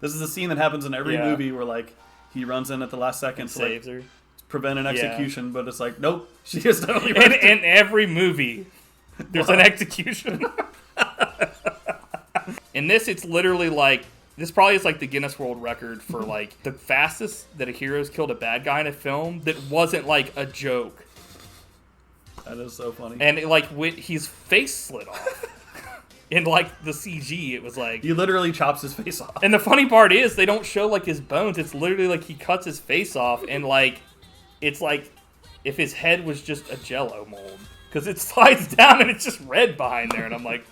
This is a scene that happens in every movie where like he runs in at the last second and to saves like her. prevent an execution, but it's like, nope, she is totally arrested. In every movie, there's an execution. In this, it's literally like, this probably is like the Guinness World Record for like the fastest that a hero's killed a bad guy in a film that wasn't like a joke. That is so funny. And it, like his face slid off. In like the CG, it was like he literally chops his face off. And the funny part is they don't show like his bones. It's literally like he cuts his face off, and like it's like if his head was just a Jello mold because it slides down and it's just red behind there. And I'm like,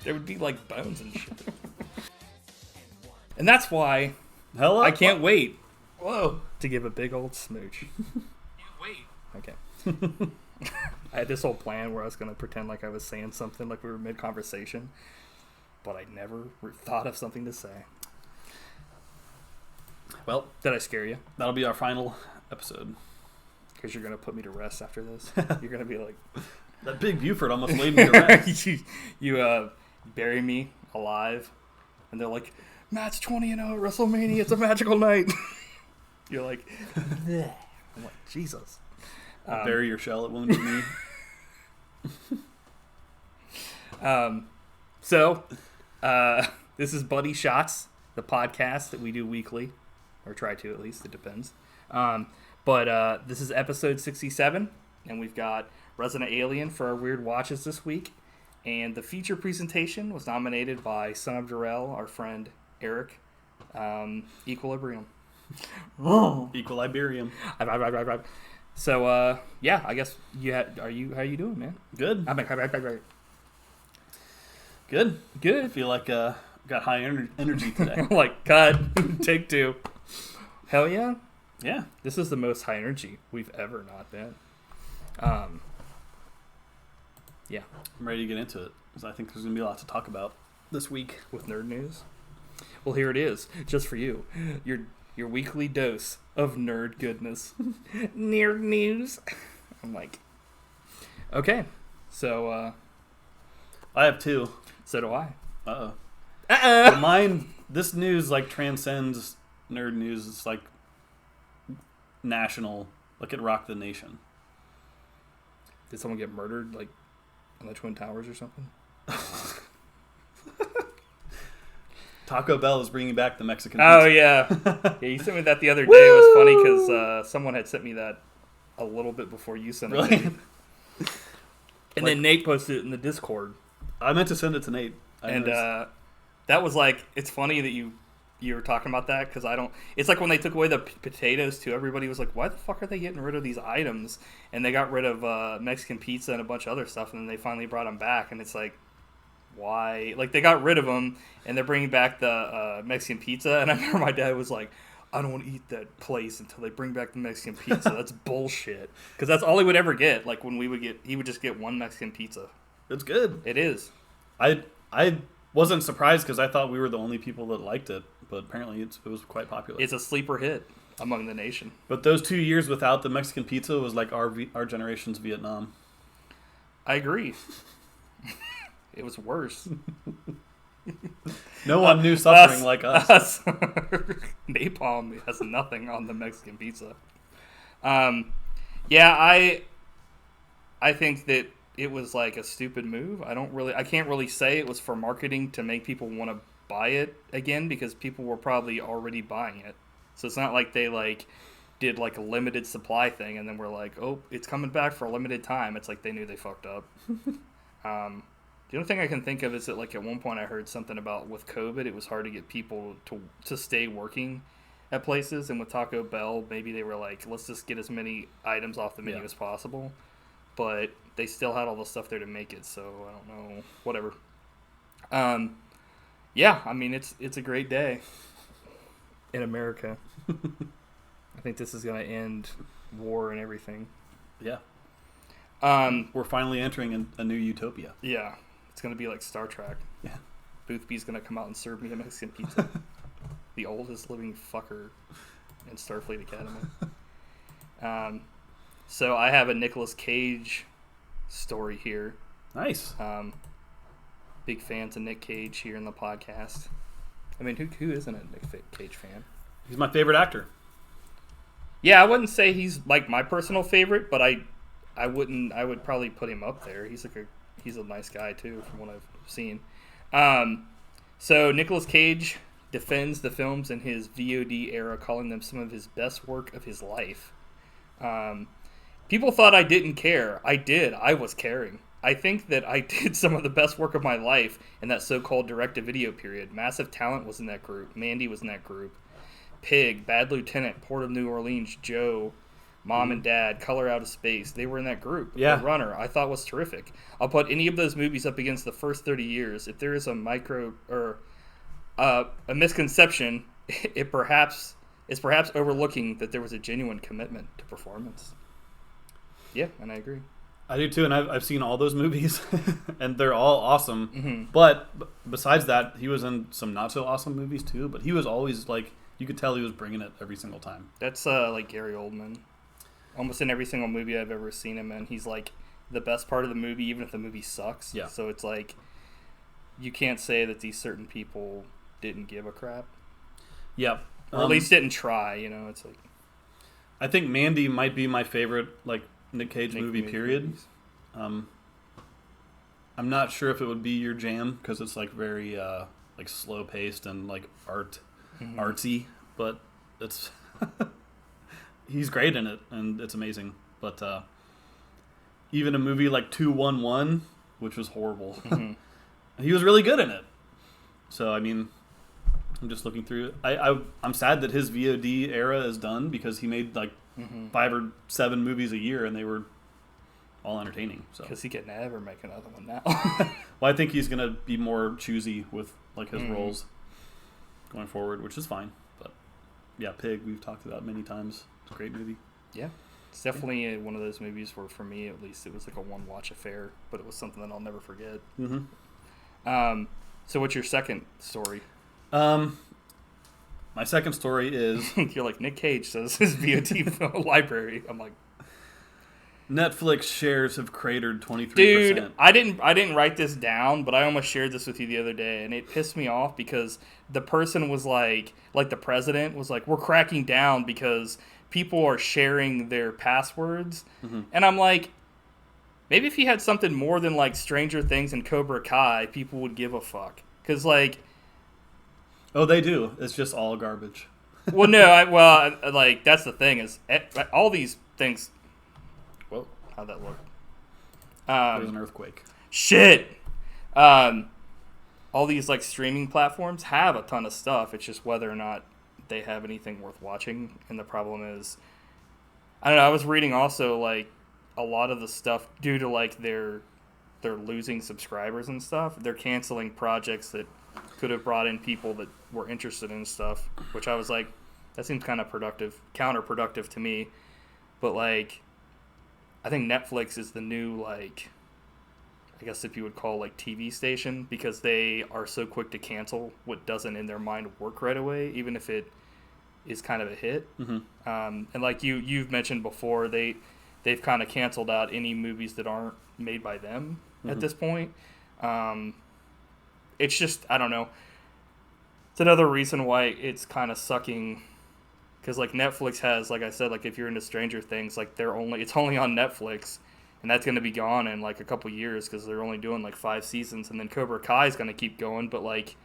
there would be like bones and shit. And that's why I can't wait. Whoa. To give a big old smooch. Can't wait. Okay. I had this whole plan where I was going to pretend like I was saying something like we were mid-conversation, but I never thought of something to say. Well, did I scare you? That'll be our final episode. Because you're going to put me to rest after this. You're going to be like... That big Buford almost laid me to rest. you bury me alive, and they're like, Matt's 20-0 at WrestleMania. It's a magical night. You're like, bleh. I'm like, Jesus. Bury your shell at Wounded Knee. So, this is Buddy Shotz, the podcast that we do weekly, or try to at least. It depends. But this is episode 67, and we've got Resident Alien for our Weird Watches this week. And the feature presentation was nominated by Son of Jarrell, our friend Eric. Equilibrium. Equilibrium. So, yeah, I guess how are you doing, man? Good. Good. Good. I feel like got high energy today. Like, cut. Take two. Hell yeah. Yeah. This is the most high energy we've ever not been. Yeah. I'm ready to get into it, because I think there's going to be a lot to talk about this week. With nerd news? Well, here it is, just for you. Your weekly dose of nerd goodness. Nerd news. I'm like, okay. So, I have two. So do I. Uh-oh. But mine, this news, like, transcends nerd news. It's, like, national. Like, it rocked the nation. Did someone get murdered, like, on the Twin Towers or something? Taco Bell is bringing back the Mexican pizza. Oh, yeah. Yeah, you sent me that the other day. It was funny because someone had sent me that a little bit before you sent it to me. And then Nate posted it in the Discord. I meant to send it to Nate. And that was like, it's funny that you were talking about that because I don't... It's like when they took away the potatoes too, everybody was like, why the fuck are they getting rid of these items? And they got rid of Mexican pizza and a bunch of other stuff, and then they finally brought them back, and it's like, why? Like, they got rid of them, and they're bringing back the Mexican pizza, and I remember my dad was like, I don't want to eat that place until they bring back the Mexican pizza. That's bullshit. Because that's all he would ever get. Like, when he would just get one Mexican pizza. It's good. It is. I wasn't surprised because I thought we were the only people that liked it, but apparently it was quite popular. It's a sleeper hit among the nation. But those 2 years without the Mexican pizza was like our generation's Vietnam. I agree. It was worse. No one knew suffering like us. Napalm has nothing on the Mexican pizza. Yeah, I think that it was like a stupid move. I can't really say it was for marketing to make people want to buy it again because people were probably already buying it. So it's not like they like did like a limited supply thing and then we're like, oh, it's coming back for a limited time. It's like they knew they fucked up. The only thing I can think of is that, like, at one point I heard something about with COVID, it was hard to get people to stay working at places. And with Taco Bell, maybe they were like, let's just get as many items off the menu as possible. But they still had all the stuff there to make it, so I don't know. Whatever. Yeah, I mean, it's a great day in America. I think this is going to end war and everything. Yeah. We're finally entering a new utopia. Yeah. It's going to be like Star Trek. Yeah. Boothby's going to come out and serve me a Mexican pizza. The oldest living fucker in Starfleet Academy. So I have a Nicolas Cage story here. Nice. Big fans of Nick Cage here in the podcast. I mean, who isn't a Nick Cage fan? He's my favorite actor. Yeah, I wouldn't say he's like my personal favorite, but I would probably put him up there. He's a nice guy too, from what I've seen. So Nicolas Cage defends the films in his VOD era, calling them some of his best work of his life. People thought I didn't care. I did. I was caring. I think that I did some of the best work of my life in that so-called direct-to-video period. Massive Talent was in that group. Mandy was in that group. Pig, Bad Lieutenant, Port of New Orleans, Joe, Mom and Dad, Color Out of Space. They were in that group. Yeah. The Runner, I thought was terrific. I'll put any of those movies up against the first 30 years. If there is a a misconception, it's perhaps overlooking that there was a genuine commitment to performance. Yeah, and I agree. I do too, and I've seen all those movies, and they're all awesome. Mm-hmm. But besides that, he was in some not so awesome movies too. But he was always like, you could tell he was bringing it every single time. That's like Gary Oldman. Almost in every single movie I've ever seen him in, he's like the best part of the movie, even if the movie sucks. Yeah. So it's like, you can't say that these certain people didn't give a crap. Yep. Or at least didn't try, it's like... I think Mandy might be my favorite, like, Nick Cage movie, period. I'm not sure if it would be your jam, because it's, like, very, like, slow-paced and, like, artsy, but it's... He's great in it, and it's amazing. But even a movie like 211, which was horrible, he was really good in it. So, I mean... I'm just looking through it. I'm sad that his VOD era is done because he made like 5 or 7 movies a year and they were all entertaining. So because he can never make another one now. Well, I think he's gonna be more choosy with like his roles going forward, which is fine. But yeah, Pig we've talked about many times. It's a great movie. Yeah, it's definitely one of those movies where for me at least it was like a one watch affair, but it was something that I'll never forget. So what's your second story? My second story is... You're like, Nick Cage says his VOD library. I'm like... Netflix shares have cratered 23%. Dude, I didn't write this down, but I almost shared this with you the other day, and it pissed me off because the person was like the president was like, we're cracking down because people are sharing their passwords. And I'm like, maybe if he had something more than like Stranger Things and Cobra Kai, people would give a fuck. Because like... Oh, they do. It's just all garbage. Well, no, like, that's the thing is, all these things... Whoa, how'd that look? There's an earthquake. Shit! All these, like, streaming platforms have a ton of stuff. It's just whether or not they have anything worth watching. And the problem is... I don't know, I was reading also, like, a lot of the stuff, due to, like, they're losing subscribers and stuff, they're canceling projects that could have brought in people that were interested in stuff, which I was like, that seems kind of counterproductive to me. But like, I think Netflix is the new, like, I guess if you would call like TV station, because they are so quick to cancel what doesn't in their mind work right away, even if it is kind of a hit. And like you've mentioned before, they've kind of canceled out any movies that aren't made by them at this point. It's just, I don't know. It's another reason why it's kind of sucking. Because, like, Netflix has, like I said, like, if you're into Stranger Things, like, it's only on Netflix. And that's going to be gone in, like, a couple years because they're only doing, like, 5 seasons. And then Cobra Kai is going to keep going. But, like,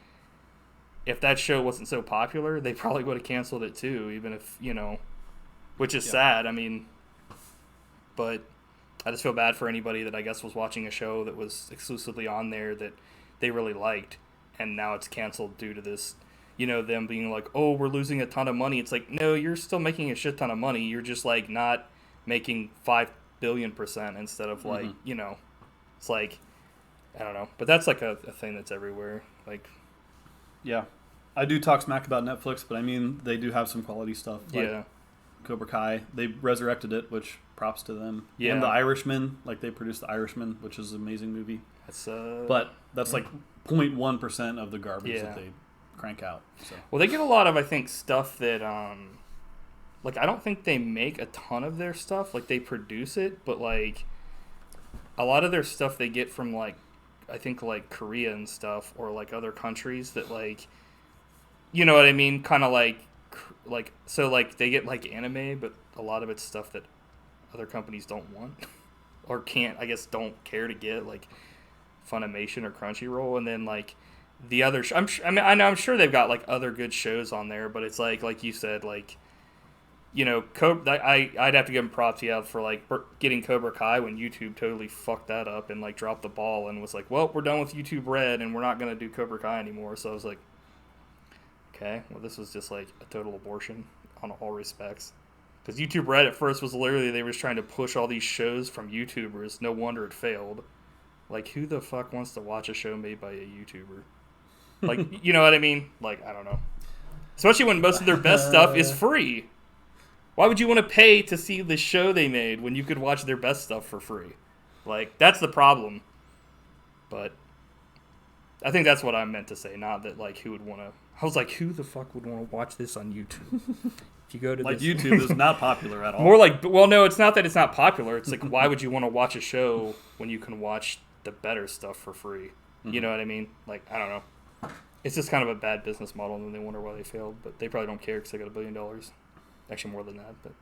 if that show wasn't so popular, they probably would have canceled it, too. Even if, which is sad. I mean, but I just feel bad for anybody that I guess was watching a show that was exclusively on there that they really liked, and now it's canceled due to this, them being like, oh, we're losing a ton of money. It's like, no, you're still making a shit ton of money. You're just like not making 5 billion% instead of like, it's like, I don't know. But that's like a thing that's everywhere. Like, yeah, I do talk smack about Netflix, but I mean, they do have some quality stuff. Like Cobra Kai, they resurrected it, which props to them. Yeah. And The Irishman, like they produced The Irishman, which is an amazing movie. But that's like 0.1% of the garbage that they crank out. So. Well, they get a lot of, I think, stuff that, like, I don't think they make a ton of their stuff. Like, they produce it, but, like, a lot of their stuff they get from, like, I think, like, Korea and stuff, or, like, other countries that, like, you know what I mean? Kind of so like they get like anime, but a lot of it's stuff that other companies don't want or can't, I guess, don't care to get, like Funimation or Crunchyroll, and then like the other. I'm sure they've got like other good shows on there, but it's like you said, like, you know, I'd have to give them props for like getting Cobra Kai when YouTube totally fucked that up and like dropped the ball and was like, well, we're done with YouTube Red and we're not gonna do Cobra Kai anymore. So I was like, okay, well, this was just like a total abortion on all respects. Because YouTube Red at first was literally, they were just trying to push all these shows from YouTubers. No wonder it failed. Like, who the fuck wants to watch a show made by a YouTuber? Like, you know what I mean? Like, I don't know. Especially when most of their best stuff is free. Why would you want to pay to see the show they made when you could watch their best stuff for free? Like, that's the problem. But I think that's what I meant to say. Not that, like, who would want to... I was like, who the fuck would want to watch this on YouTube? If you go to like, YouTube is not popular at all. More like, well, no, it's not that it's not popular. It's like, why would you want to watch a show when you can watch the better stuff for free? You know what I mean? Like, I don't know. It's just kind of a bad business model, and then they wonder why they failed. But they probably don't care because they got $1 billion. Actually, more than that. But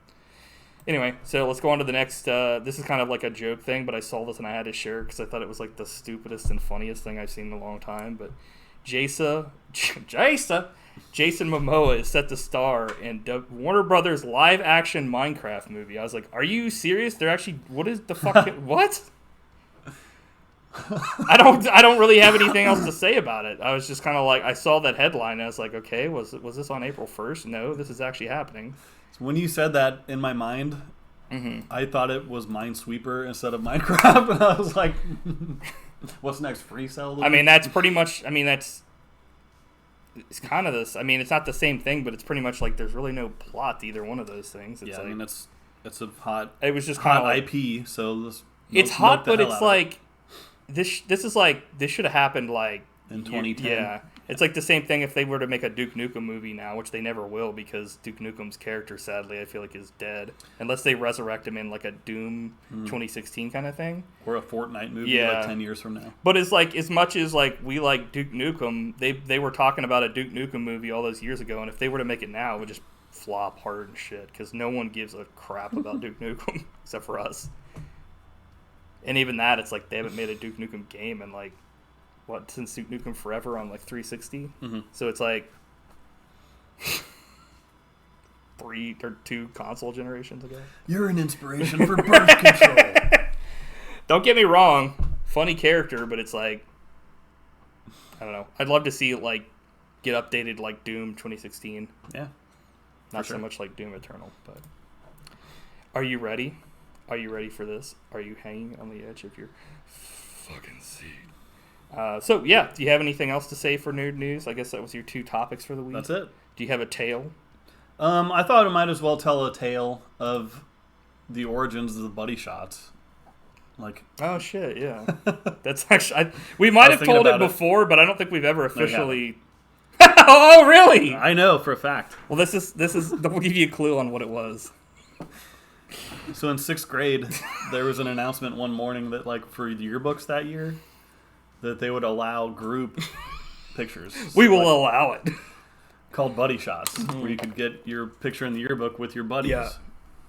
anyway, so let's go on to the next. This is kind of like a joke thing, but I saw this and I had to share it because I thought it was like the stupidest and funniest thing I've seen in a long time. But Jason Momoa is set to star in Warner Brothers live-action Minecraft movie. I was like, are you serious? They're actually... What is the fuck... What? I don't really have anything else to say about it. I was just kind of like... I saw that headline and I was like, okay, was this on April 1st? No, this is actually happening. So when you said that in my mind, I thought it was Minesweeper instead of Minecraft. And I was like, what's next? Free Cell? I mean, that's pretty much... I mean, that's... It's kind of this. I mean, it's not the same thing, but it's pretty much like there's really no plot to either one of those things. It's I mean, it's a hot. It was just kind of like, IP. So it's hot, but it's like this. This is like this should have happened like in 2010. Yeah, it's like the same thing if they were to make a Duke Nukem movie now, which they never will because Duke Nukem's character, sadly, I feel like is dead unless they resurrect him in like a Doom 2016 kind of thing or a Fortnite movie like 10 years from now. But it's like as much as like we like Duke Nukem, they were talking about a Duke Nukem movie all those years ago, and if they were to make it now, it would just flop hard and shit because no one gives a crap about Duke Nukem except for us. And even that, it's like they haven't made a Duke Nukem game in like since Duke Nukem Forever on like 360. So it's like 3 or 2 console generations ago. You're an inspiration for birth control. Don't get me wrong, funny character, but it's like I don't know. I'd love to see it like get updated like Doom 2016. Yeah, not so much like Doom Eternal. But are you ready? Are you ready for this? Are you hanging on the edge of your fucking seat? So, yeah, do you have anything else to say for Nerd News? I guess that was your 2 topics for the week. That's it. Do you have a tale? I thought I might as well tell a tale of the origins of the buddy shots. Like, oh, shit, yeah. That's actually... we might have told it before, but I don't think we've ever officially... Oh, really? I know, for a fact. Well, this is. We'll give you a clue on what it was. So in 6th grade, there was an announcement one morning that, like, for yearbooks that year... that they would allow group pictures. We will allow it. Called buddy shots, where you could get your picture in the yearbook with your buddies. Yeah.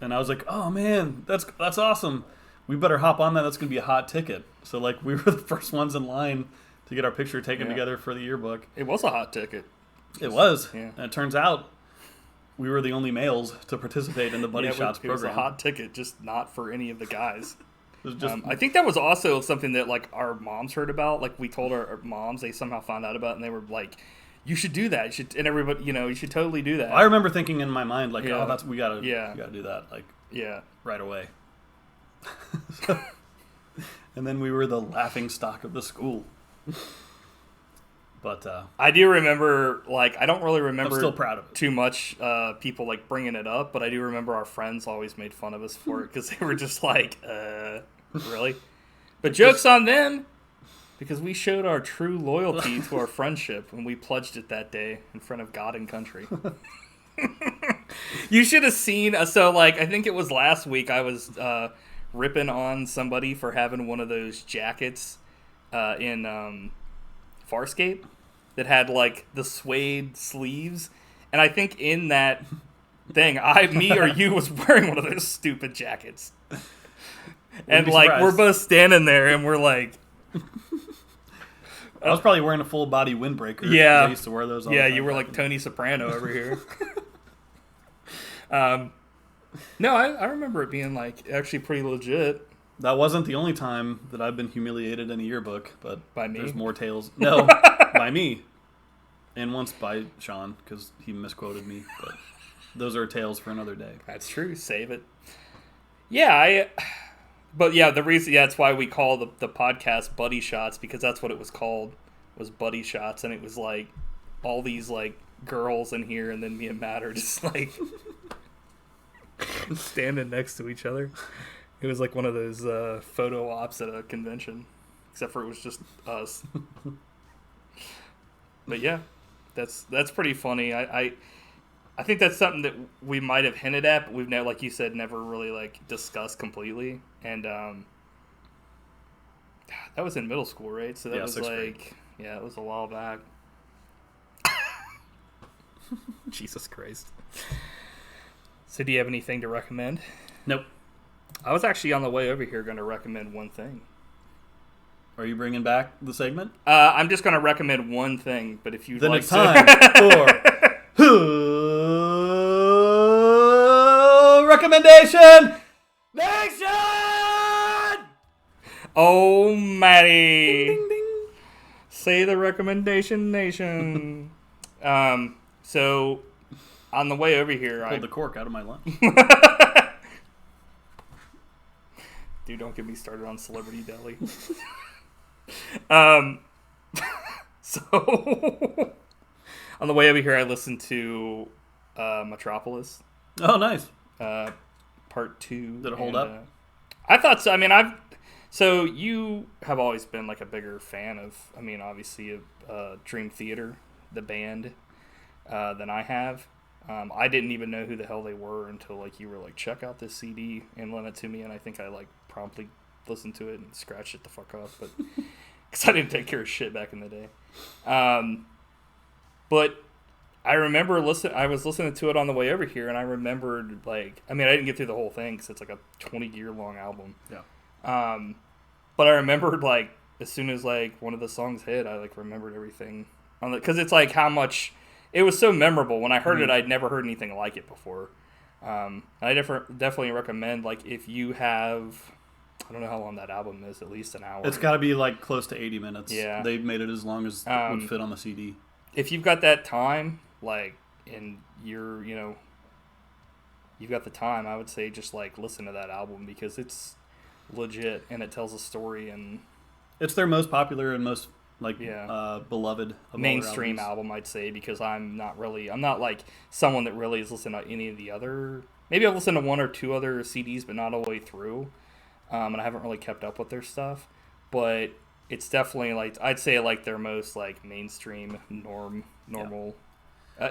And I was like, oh man, that's awesome. We better hop on that. That's going to be a hot ticket. So like we were the first ones in line to get our picture taken together for the yearbook. It was a hot ticket. It was. Yeah. And it turns out we were the only males to participate in the buddy shots program. It was a hot ticket, just not for any of the guys. I think that was also something that like our moms heard about. Like we told our moms, they somehow found out about, and they were like, "You should do that. You should." And everybody, you should totally do that. I remember thinking in my mind, like, "Oh, we gotta do that, like, right away." And then we were the laughing stock of the school. But I do remember, like, I don't really remember. I'm still proud of it. Too much people like bringing it up, but I do remember our friends always made fun of us for it because they were just like, really? But joke's on them because we showed our true loyalty to our friendship when we pledged it that day in front of God and country. You should have seen. So, like, I think it was last week I was ripping on somebody for having one of those jackets in Farscape. that had like the suede sleeves, and I think in that thing, me or you was wearing one of those stupid jackets. And like surprised. we're both standing there and we're like, I was probably wearing a full body windbreaker. Yeah. I used to wear those all the yeah, time. you were like Tony Soprano over here. No, I remember it being like actually pretty legit. That wasn't the only time that I've been humiliated in a yearbook, but By me? there's more tales. No, by me. And once by Sean, because he misquoted me. But those are tales for another day. That's true. Save it. Yeah, but yeah, the reason, that's why we call the podcast Buddy Shots, because that's what it was called, was Buddy Shots, and it was like all these like girls in here, and then me and Matt are just like standing next to each other. It was like one of those photo ops at a convention, except for it was just us. But yeah, that's pretty funny. I think that's something that we might have hinted at, but we've never, like you said, never really like discussed completely. And that was in middle school, right? So that was like, grade. yeah, it was a while back. Jesus Christ. So do you have anything to recommend? Nope. I was actually on the way over here going to recommend one thing. Are you bringing back the segment? I'm just going to recommend one thing, but if you'd Then like it's time for recommendation nation. Oh, Matty. Ding, ding. Say the recommendation nation. So on the way over here, Pulled the cork out of my lunch. Dude, don't get me started on Celebrity Deli. So on the way over here, I listened to Metropolis. Oh, nice. Part 2. Did it hold up? I thought so. I mean, so you have always been like a bigger fan of, I mean, obviously of Dream Theater, the band, than I have. I didn't even know who the hell they were until like you were like, check out this CD and lent it to me, and I think I like promptly listened to it and scratched it the fuck off, but because I didn't take care of shit back in the day. But I remember I was listening to it on the way over here, and I remembered like, I mean, I didn't get through the whole thing because it's like a 20-year long album. Yeah. But I remembered like as soon as like one of the songs hit, I like remembered everything on the, because it's like how much it was so memorable. When I heard it, I'd never heard anything like it before. I definitely recommend, like, if you have, I don't know how long that album is, at least an hour. It's got to be like close to 80 minutes. Yeah. They made it as long as it would fit on the CD. If you've got that time, like, and you've got the time, I would say just like listen to that album because it's legit and it tells a story, and it's their most popular and most like beloved of mainstream all album, I'd say, because I'm not like someone that really has listened to any of the other. Maybe I've listened to one or two other CDs, but not all the way through. And I haven't really kept up with their stuff. But it's definitely like, I'd say like their most like mainstream normal,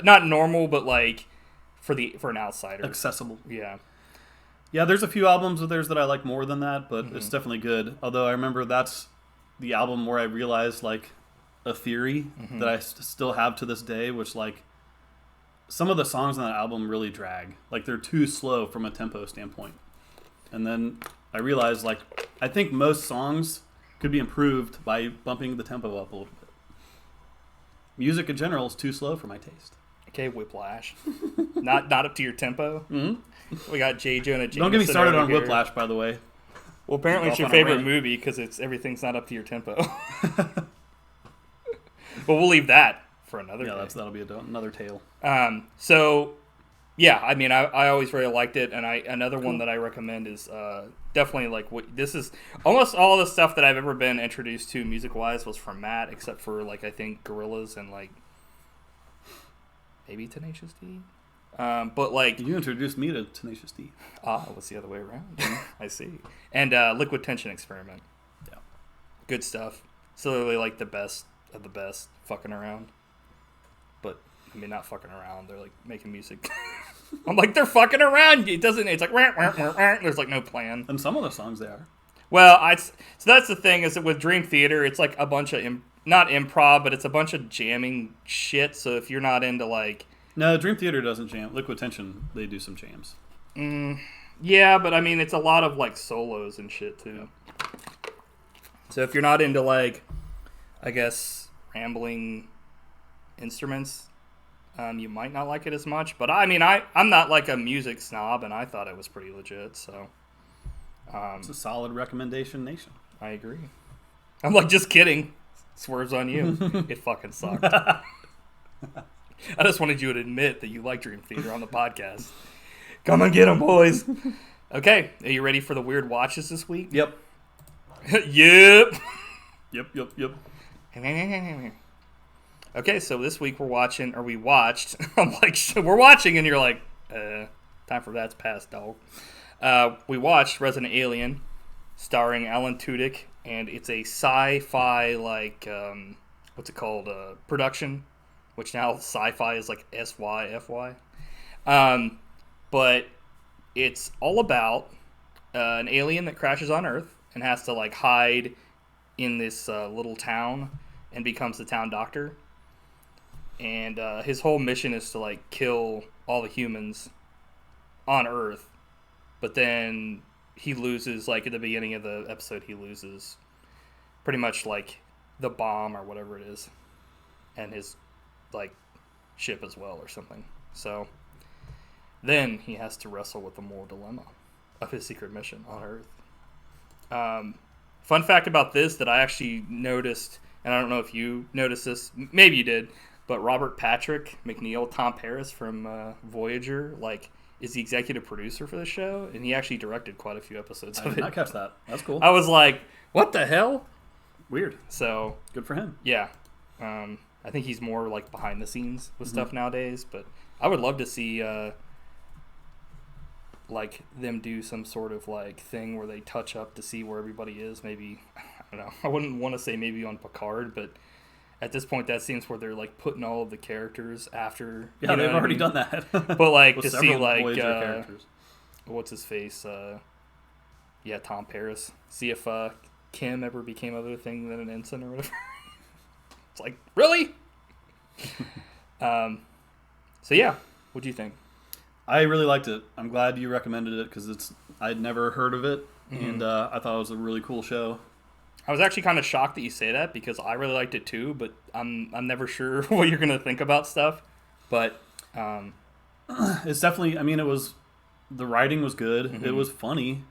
not normal, but like for an outsider, accessible. Yeah. Yeah, there's a few albums of theirs that I like more than that, but it's definitely good. Although I remember that's the album where I realized like a theory that I still have to this day, which like some of the songs on that album really drag. Like they're too slow from a tempo standpoint. And then I realized like I think most songs could be improved by bumping the tempo up a little bit. Music in general is too slow for my taste. Okay, Whiplash. not up to your tempo. Mm-hmm. We got J. Jonah Jameson. Don't get me started on here. Whiplash, by the way. Well, apparently it's your on a favorite rant. movie because everything's not up to your tempo. But we'll leave that for another day. That'll be another tale. So, yeah, I mean, I always really liked it, and another one that I recommend is definitely like this is almost all the stuff that I've ever been introduced to music-wise was from Matt, except for like I think Gorillaz and like maybe Tenacious D. But like you introduced me to Tenacious D. It was the other way around. I see. And Liquid Tension Experiment. Yeah, good stuff. So they're like the best of the best fucking around. But I mean, not fucking around. They're like making music. I'm like, they're fucking around. It's like there's like no plan. And some of the songs they are. Well, so that's the thing is that with Dream Theater, it's like a bunch of not improv, but it's a bunch of jamming shit. So if you're not into like, no, Dream Theater doesn't jam. Liquid Tension, they do some jams. Yeah, but I mean, it's a lot of like solos and shit too. Yeah. So if you're not into like, I guess, rambling instruments, you might not like it as much. But I mean, I'm not like a music snob, and I thought it was pretty legit. So it's a solid recommendation, Nation. I agree. I'm like, just kidding. Swerves on you. It fucking sucked. I just wanted you to admit that you like Dream Theater on the podcast. Come and get them, boys. Okay, are you ready for the weird watches this week? Yep. Yep. Yep. Okay, so this week we watched. I'm like, we're watching, and you're like, time for that's past, dog. We watched Resident Alien, starring Alan Tudyk, and it's a sci-fi, like, what's it called, production, which now sci-fi is like SYFY. But it's all about an alien that crashes on Earth and has to, like, hide in this little town and becomes the town doctor. And his whole mission is to, like, kill all the humans on Earth. But then he loses, like, at the beginning of the episode, he loses pretty much, like, the bomb or whatever it is. And his, like, ship as well or something. So then he has to wrestle with the moral dilemma of his secret mission on Earth. Fun fact about this that I actually noticed, and I don't know if you noticed this, maybe you did, but Robert Patrick McNeil, Tom Paris from Voyager, like, is the executive producer for the show, and he actually directed quite a few episodes of it. I did not catch that. That's cool. I was like, what the hell? Weird. So good for him. Yeah. I think he's more like behind the scenes with stuff nowadays, but I would love to see like them do some sort of like thing where they touch up to see where everybody is. Maybe, I don't know. I wouldn't want to say maybe on Picard, but at this point, that seems where they're like putting all of the characters after. Yeah, you know they've already done that. But like to see like characters. What's his face? Yeah, Tom Paris. See if Kim ever became other thing than an ensign or whatever. It's like, really? So yeah, what do you think? I really liked it. I'm glad you recommended it because I'd never heard of it, and I thought it was a really cool show. I was actually kind of shocked that you say that because I really liked it too, but I'm never sure what you're gonna think about stuff. But it's definitely. I mean, the writing was good. Mm-hmm. It was funny,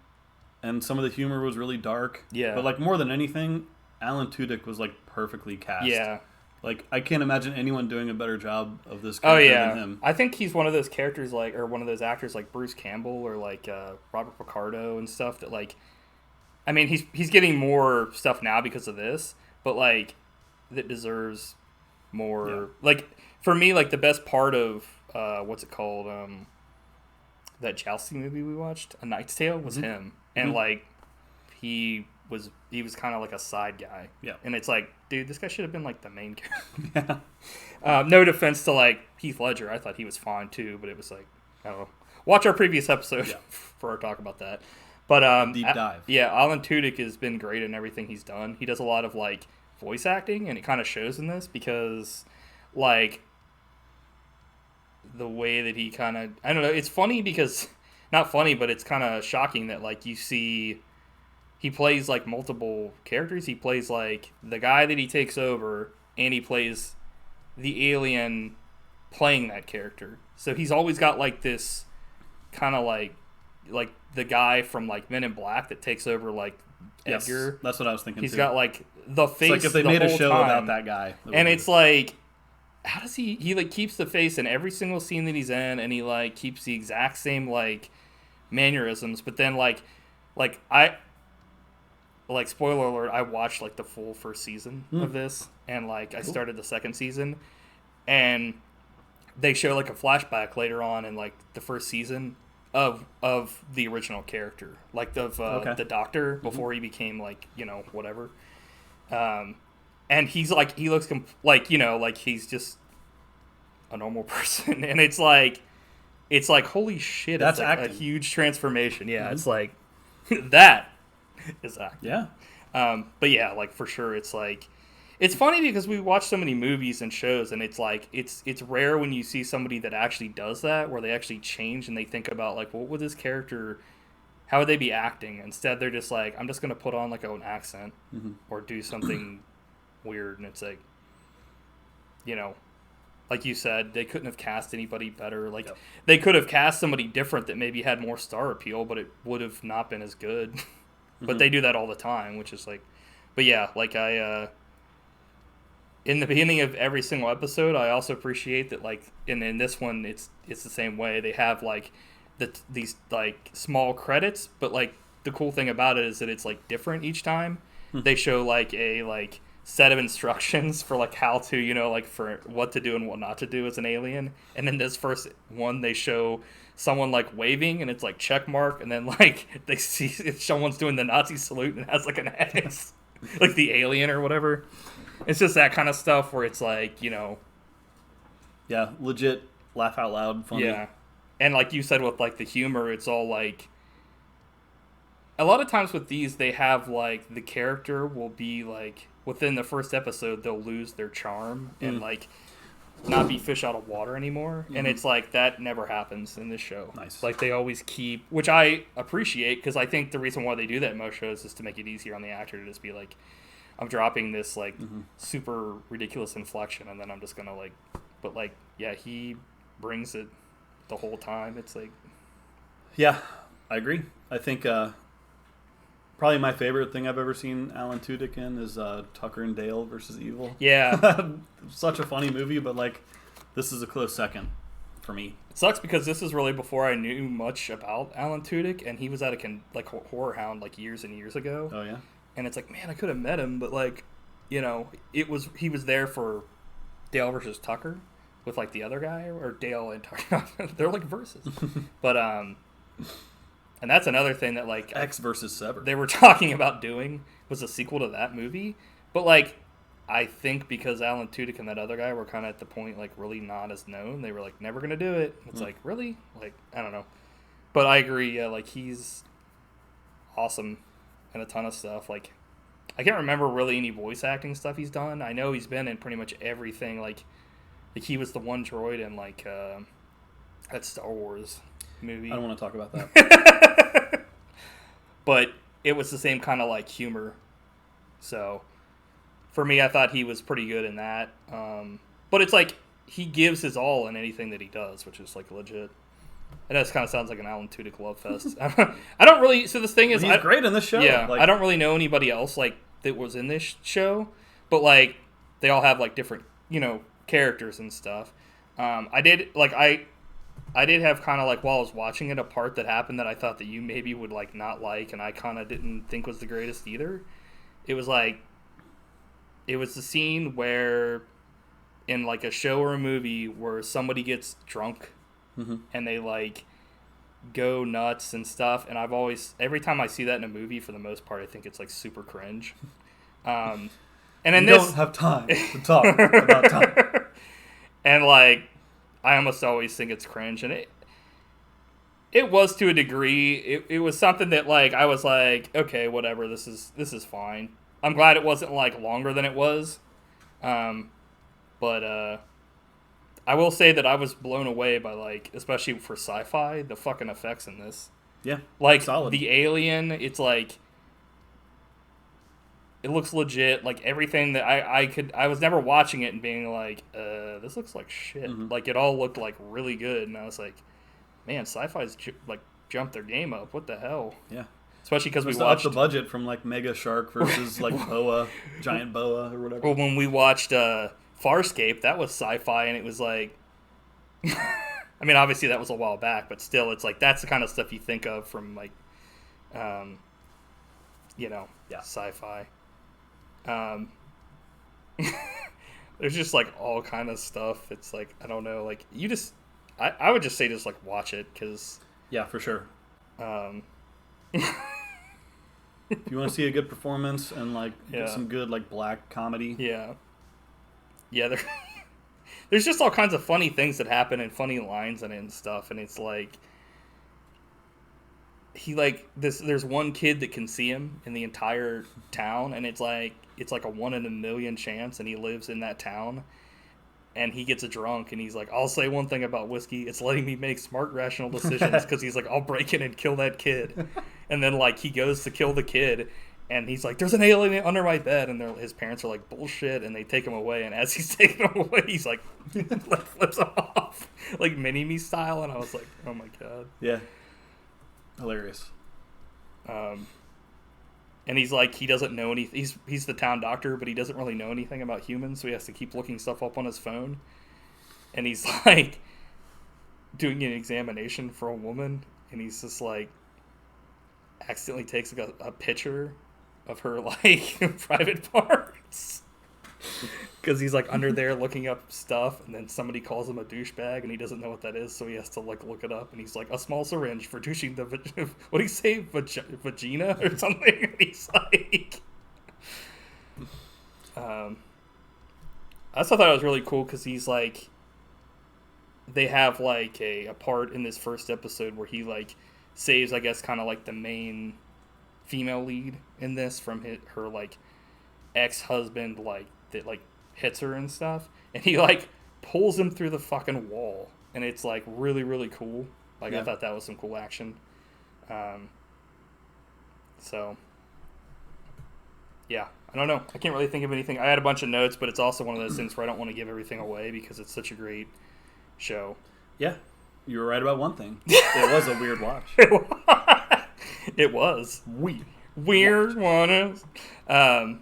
and some of the humor was really dark. Yeah. But like more than anything, Alan Tudyk was like perfectly cast. Yeah. Like I can't imagine anyone doing a better job of this character than him. I think he's one of those characters like, or one of those actors like Bruce Campbell or like Robert Picardo and stuff that like. I mean, he's getting more stuff now because of this, but like that deserves more. Yeah. Like for me, like the best part of what's it called? That jousting movie we watched, A Knight's Tale, was him, and like he was kind of like a side guy. Yeah, and it's like, dude, this guy should have been like the main character. No defense to like Heath Ledger, I thought he was fine too, but it was like, I don't know. Watch our previous episode for our talk about that. But deep dive. Yeah, Alan Tudyk has been great in everything he's done. He does a lot of like voice acting, and it kind of shows in this because like the way that he kind of, I don't know, it's funny because not funny, but it's kind of shocking that like you see he plays like multiple characters. He plays like the guy that he takes over, and he plays the alien playing that character. So he's always got like this kind of like the guy from like Men in Black that takes over like Edgar. That's what I was thinking. He's got like the face. It's like if they made a show about that guy, and it's like, how does he like keeps the face in every single scene that he's in, and he like keeps the exact same like mannerisms. But then like I like spoiler alert, I watched like the full first season of this, and like I started the second season, and they show like a flashback later on in like the first season of the original character, like of the doctor before he became like, you know, whatever. And he's like, he looks like, you know, like he's just a normal person, and it's like holy shit, that's like acting. A huge transformation. Yeah, it's like that is acting. Yeah. But yeah, like for sure, it's like It's funny because we watch so many movies and shows, and it's like it's rare when you see somebody that actually does that, where they actually change and they think about like, what would this character, how would they be acting? Instead, they're just like, I'm just gonna put on like an accent or do something weird, and it's like, you know, like you said, they couldn't have cast anybody better. Like they could have cast somebody different that maybe had more star appeal, but it would have not been as good. But they do that all the time, which is like, but yeah, like in the beginning of every single episode, I also appreciate that, like, in this one, it's the same way. They have, like, these, like, small credits, but, like, the cool thing about it is that it's, like, different each time. They show, like, a, like, set of instructions for, like, how to, you know, like, for what to do and what not to do as an alien. And then this first one, they show someone, like, waving, and it's, like, check mark, and then, like, they see if someone's doing the Nazi salute and it has, like, an X, like the alien or whatever. It's just that kind of stuff where it's like, you know... Yeah, legit laugh out loud funny. Yeah. And like you said with, like, the humor, it's all, like... A lot of times with these, they have, like, the character will be, like... Within the first episode, they'll lose their charm and, like, not be fish out of water anymore. And it's like, that never happens in this show. Nice. Like, they always keep... Which I appreciate, because I think the reason why they do that in most shows is to make it easier on the actor to just be like... I'm dropping this, like, super ridiculous inflection, and then I'm just gonna, like... But, like, yeah, he brings it the whole time. It's like... Yeah, I agree. I think probably my favorite thing I've ever seen Alan Tudyk in is Tucker and Dale versus Evil. Yeah. Such a funny movie, but, like, this is a close second for me. It sucks because this is really before I knew much about Alan Tudyk, and he was at a, like, Horror Hound, like, years and years ago. Oh, yeah? And it's like, man, I could have met him, but, like, you know, he was there for Dale versus Tucker with, like, the other guy, or Dale and Tucker. They're, like, versus. But, and that's another thing that, like... X versus Sever. They were talking about doing was a sequel to that movie. But, like, I think because Alan Tudyk and that other guy were kind of at the point, like, really not as known, they were, like, never going to do it. It's like, really? Like, I don't know. But I agree, yeah, like, he's awesome. And a ton of stuff. Like, I can't remember really any voice acting stuff he's done. I know he's been in pretty much everything. Like he was the one droid in, like, that Star Wars movie. I don't want to talk about that. But it was the same kind of, like, humor. So, for me, I thought he was pretty good in that. But it's like, he gives his all in anything that he does, which is, like, legit. It just kind of sounds like an Alan Tudyk love fest. I don't really... So this thing is... He's great in this show. Yeah, like, I don't really know anybody else, like, that was in this show. But, like, they all have, like, different, you know, characters and stuff. I did have kind of, like, while I was watching it, a part that happened that I thought that you maybe would, like, not like, and I kind of didn't think was the greatest either. It was, like... It was the scene where, in, like, a show or a movie where somebody gets drunk... and they, like, go nuts and stuff, and I've always, every time I see that in a movie, for the most part, I think it's, like, super cringe. And then we don't have time to talk about time. And, like, I almost always think it's cringe, and it was to a degree. It was something that, like, I was like, okay, whatever, this is fine. I'm glad it wasn't, like, longer than it was. But I will say that I was blown away by, like, especially for sci-fi, the fucking effects in this. Yeah, like, solid. The alien, it's like, it looks legit. Like, everything that I was never watching it and being like, this looks like shit. Like, it all looked, like, really good, and I was like, man, sci-fi's like jumped their game up. What the hell? Yeah. Especially because we watched watched the budget from, like, Mega Shark versus, like, boa, giant boa or whatever. Well, when we watched Farscape, that was sci-fi, and it was like, I mean, obviously that was a while back, but still, it's like, that's the kind of stuff you think of from, like, you know, sci-fi. There's just, like, all kind of stuff. It's like, I don't know, like, you just, I would just say just, like, watch it, because... Yeah, for sure. If you want to see a good performance and, like, get some good, like, black comedy. Yeah. Yeah, there's just all kinds of funny things that happen and funny lines in it and stuff, and it's like... he like this. There's one kid that can see him in the entire town, and it's like a 1 in a million chance, and he lives in that town. And he gets drunk, and he's like, "I'll say one thing about whiskey: it's letting me make smart, rational decisions." Because he's like, "I'll break in and kill that kid," and then like he goes to kill the kid, and he's like, "There's an alien under my bed," and his parents are like, "Bullshit," and they take him away. And as he's taking him away, he's like, flips him off, like Mini-Me style. And I was like, "Oh my god!" Yeah, hilarious. And he's like, he doesn't know anything. He's the town doctor, but he doesn't really know anything about humans, so he has to keep looking stuff up on his phone. And he's like doing an examination for a woman, and he's just like accidentally takes like a picture of her like private parts. Because he's like under there looking up stuff, and then somebody calls him a douchebag, and he doesn't know what that is, so he has to like look it up. And he's like, a small syringe for douching the what do you say, vagina or something? And he's like, I also thought it was really cool because he's like, they have like a part in this first episode where he like saves, I guess, kind of like the main female lead in this from her like ex-husband like that like hits her and stuff, and he like pulls him through the fucking wall, and it's like really, really cool. Like, yeah. I thought that was some cool action. So yeah, I don't know, I can't really think of anything. I had a bunch of notes, but it's also one of those things where I don't want to give everything away because it's such a great show. Yeah, you were right about one thing. It was a weird watch. It was weird one. I'm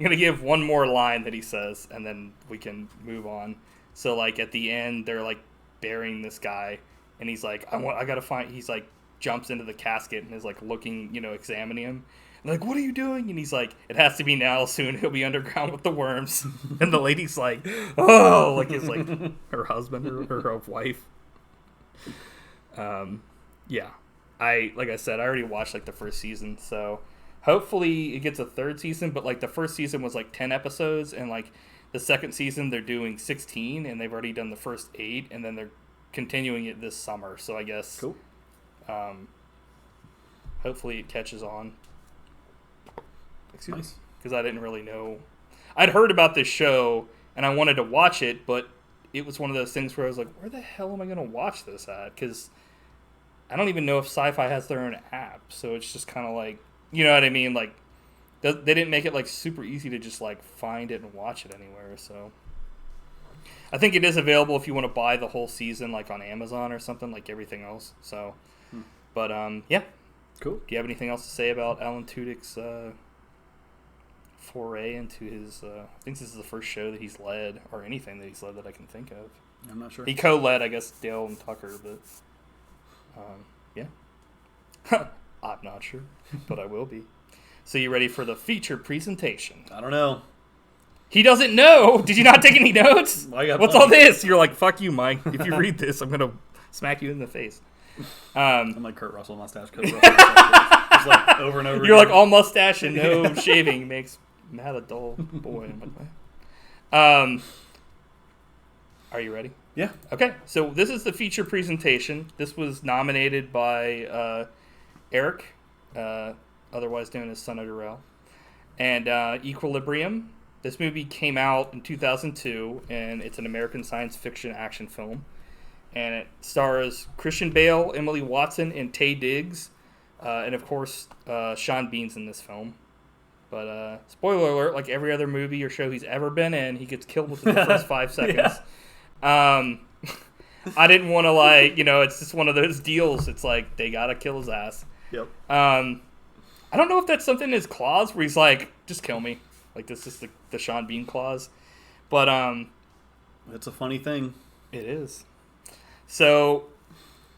gonna give one more line that he says, and then we can move on. So, like at the end, they're like burying this guy, and he's like, I gotta find. He's like jumps into the casket and is like looking, examining him. And like, what are you doing? And he's like, it has to be now. Soon he'll be underground with the worms. And the lady's like, oh, like it's like her husband or her wife. Yeah. Like I said, I already watched like the first season, so hopefully it gets a third season. But like the first season was like 10 episodes, and like the second season they're doing 16, and they've already done the first 8, and then they're continuing it this summer. So I guess cool. Hopefully it catches on. Excuse me, nice. Because I didn't really know. I'd heard about this show and I wanted to watch it, but it was one of those things where I was like, where the hell am I going to watch this at? Because I don't even know if Sci-Fi has their own app, so it's just kind of like, you know what I mean? Like, they didn't make it like super easy to just like find it and watch it anywhere. So I think it is available if you want to buy the whole season, like on Amazon or something, like everything else. So, but yeah, cool. Do you have anything else to say about Alan Tudyk's foray into his? I think this is the first show that he's led, or anything that he's led that I can think of. I'm not sure. He co-led, I guess, Dale and Tucker, but. Yeah. I'm not sure, but I will be. So you ready for the feature presentation? I don't know. He doesn't know. Did you not take any notes? What's all this? You're like, fuck you, Mike. If you read this, I'm going to smack you in the face. I'm like Kurt Russell mustache. It's like over and over You're again. like, all mustache and no shaving makes Matt a dull boy. Are you ready? Yeah. Okay, so this is the feature presentation. This was nominated by Eric, otherwise known as Son of Durrell, and Equilibrium. This movie came out in 2002, and it's an American science fiction action film. And it stars Christian Bale, Emily Watson, and Taye Diggs. And, of course, Sean Bean's in this film. But, spoiler alert, like every other movie or show he's ever been in, he gets killed within the first 5 seconds. Yeah. I didn't want to it's just one of those deals. It's like they gotta kill his ass. Yep. I don't know if that's something in his clause where he's like, just kill me. Like this is the Sean Bean clause. But it's a funny thing. It is. So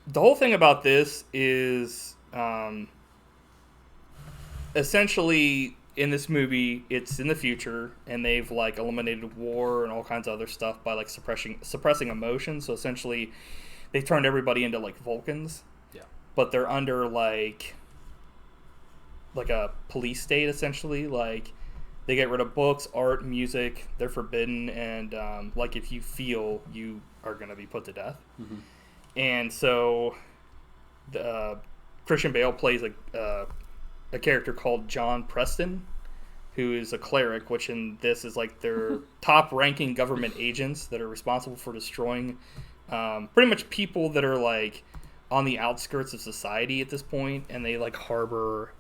the whole thing about this is essentially in this movie, it's in the future, and they've like eliminated war and all kinds of other stuff by like suppressing emotions. So essentially, they've turned everybody into like Vulcans. Yeah. But they're under like a police state essentially. Like They get rid of books, art, music. They're forbidden, and like if you feel, you are going to be put to death. Mm-hmm. And so, Christian Bale plays a character called John Preston, who is a cleric, which in this is like their top-ranking government agents that are responsible for destroying pretty much people that are like on the outskirts of society at this point, and they like harbor,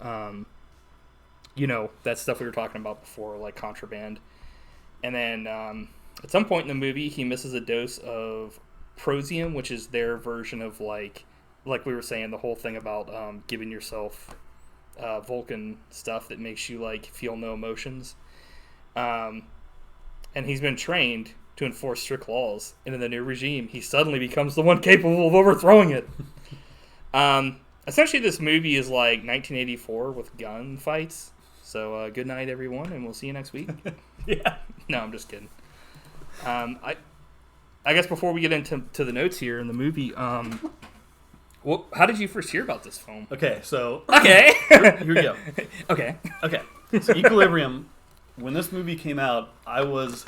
that stuff we were talking about before, like contraband. And then at some point in the movie, he misses a dose of Prozium, which is their version of like we were saying, the whole thing about giving yourself Vulcan stuff that makes you like feel no emotions. And he's been trained to enforce strict laws, and in the new regime, he suddenly becomes the one capable of overthrowing it. Essentially, this movie is like 1984 with gun fights. So good night, everyone, and we'll see you next week. Yeah. No, I'm just kidding. I guess before we get into the notes here in the movie, well, how did you first hear about this film? Okay, so... Okay. Here we go. Okay. So Equilibrium, when this movie came out, I was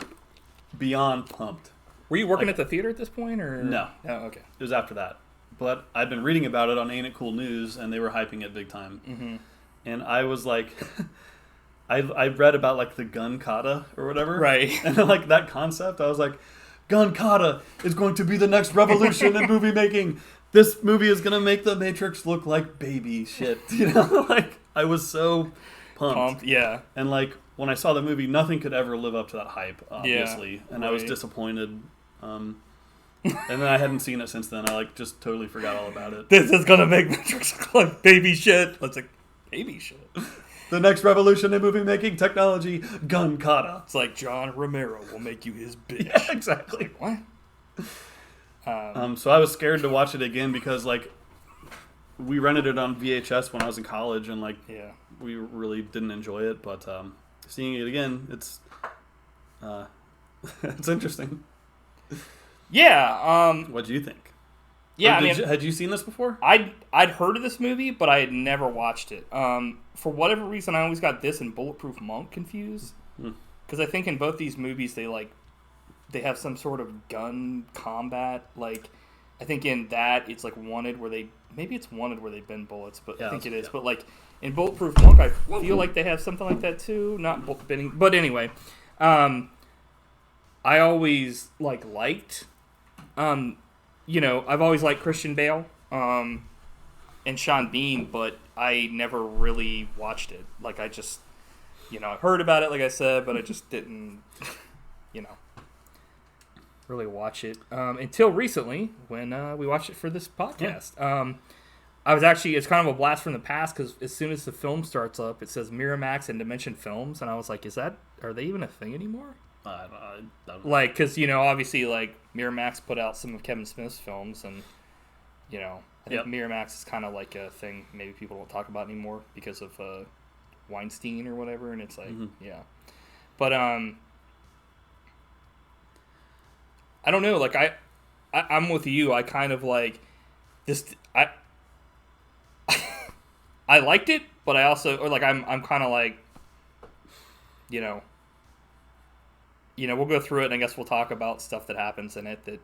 beyond pumped. Were you working at the theater at this point, or No? Oh, okay. It was after that. But I've been reading about it on Ain't It Cool News, and they were hyping it big time. Mm-hmm. And I was like... I read about, like, the gun kata or whatever. Right. And, like, that concept, I was like, gun kata is going to be the next revolution in movie making. This movie is going to make the Matrix look like baby shit. Like, I was so pumped. Yeah. And, like, when I saw the movie, nothing could ever live up to that hype, obviously. Yeah, and I was disappointed. And then I hadn't seen it since then. I, like, just totally forgot all about it. This is going to make Matrix look like baby shit. It's like, baby shit? The next revolution in movie making technology, gun kata. It's like John Romero will make you his bitch. Yeah, exactly. What? So I was scared to watch it again because, like, we rented it on VHS when I was in college, and, like, we really didn't enjoy it. But seeing it again, it's it's interesting. Yeah. What do you think? Yeah, had you seen this before? I'd heard of this movie, but I had never watched it. For whatever reason, I always got this and Bulletproof Monk confused. Because I think in both these movies, they have some sort of gun combat. Like, I think in that it's like Wanted, where they bend bullets, but I think it is. Yeah. But like in Bulletproof Monk, I feel like they have something like that too. Not bolt bending, but anyway, I always liked. I've always liked Christian Bale and Sean Bean, but I never really watched it. Like, I just, I heard about it, like I said, but I just didn't, really watch it until recently when we watched it for this podcast. Yeah. It's kind of a blast from the past because as soon as the film starts up, it says Miramax and Dimension Films, and I was like, are they even a thing anymore? I don't know. Like, because, obviously, like, Miramax put out some of Kevin Smith's films, and, I think Miramax is kind of like a thing maybe people don't talk about anymore because of Weinstein or whatever, and it's like, yeah. But, I don't know, like, I'm with you. I kind of, like, this, I liked it, but I also, or, like, I'm kind of like, we'll go through it, and I guess we'll talk about stuff that happens in it that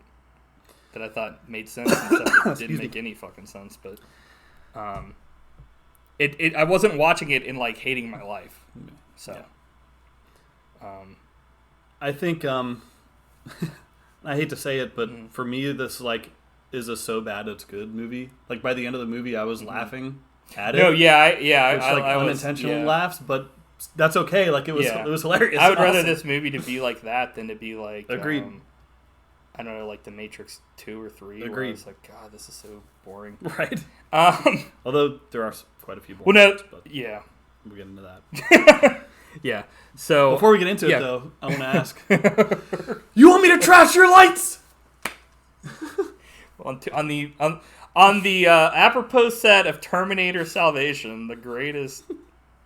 I thought made sense and stuff that didn't make any fucking sense. But I wasn't watching it in, like, hating my life. So, I think I hate to say it, but for me, this, like, is a so bad it's good movie. Like, by the end of the movie, I was laughing at it. No, I unintentional laughs, but that's okay. Like, it was hilarious. I would rather this movie to be like that than to be like Agreed. I don't know, like The Matrix 2 or 3. Agreed. Where I was like, God, this is so boring. Right. Although there are quite a few boring. Well, no, but yeah, we'll get into that. Yeah. So before we get into it, though, I want to ask: you want me to trash your lights? on the apropos set of Terminator Salvation, the greatest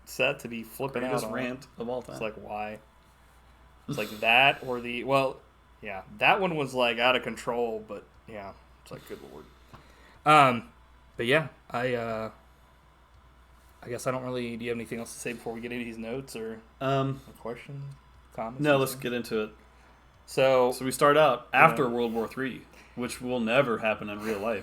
set to be flipping greatest out on. Rant of all time. It's like, why? It's like that or that one was like out of control, but yeah, it's like, good lord. But yeah, I I guess I don't really... Do you have anything else to say before we get into these notes or a question, comments? No, let's get into it. So we start out after World War III, which will never happen in real life.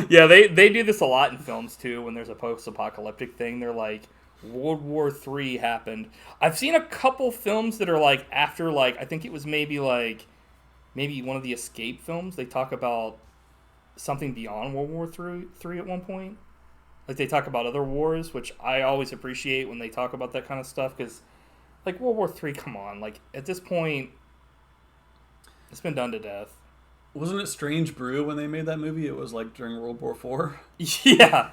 Yeah, they do this a lot in films too. When there's a post-apocalyptic thing, they're like, World War III happened. I've seen a couple films that are like after, like, I think it was maybe one of the Escape films. They talk about something beyond World War III at one point. Like, they talk about other wars, which I always appreciate when they talk about that kind of stuff, because, like, World War III, come on. Like, at this point, it's been done to death. Wasn't it Strange Brew when they made that movie? It was, like, during World War IV? Yeah.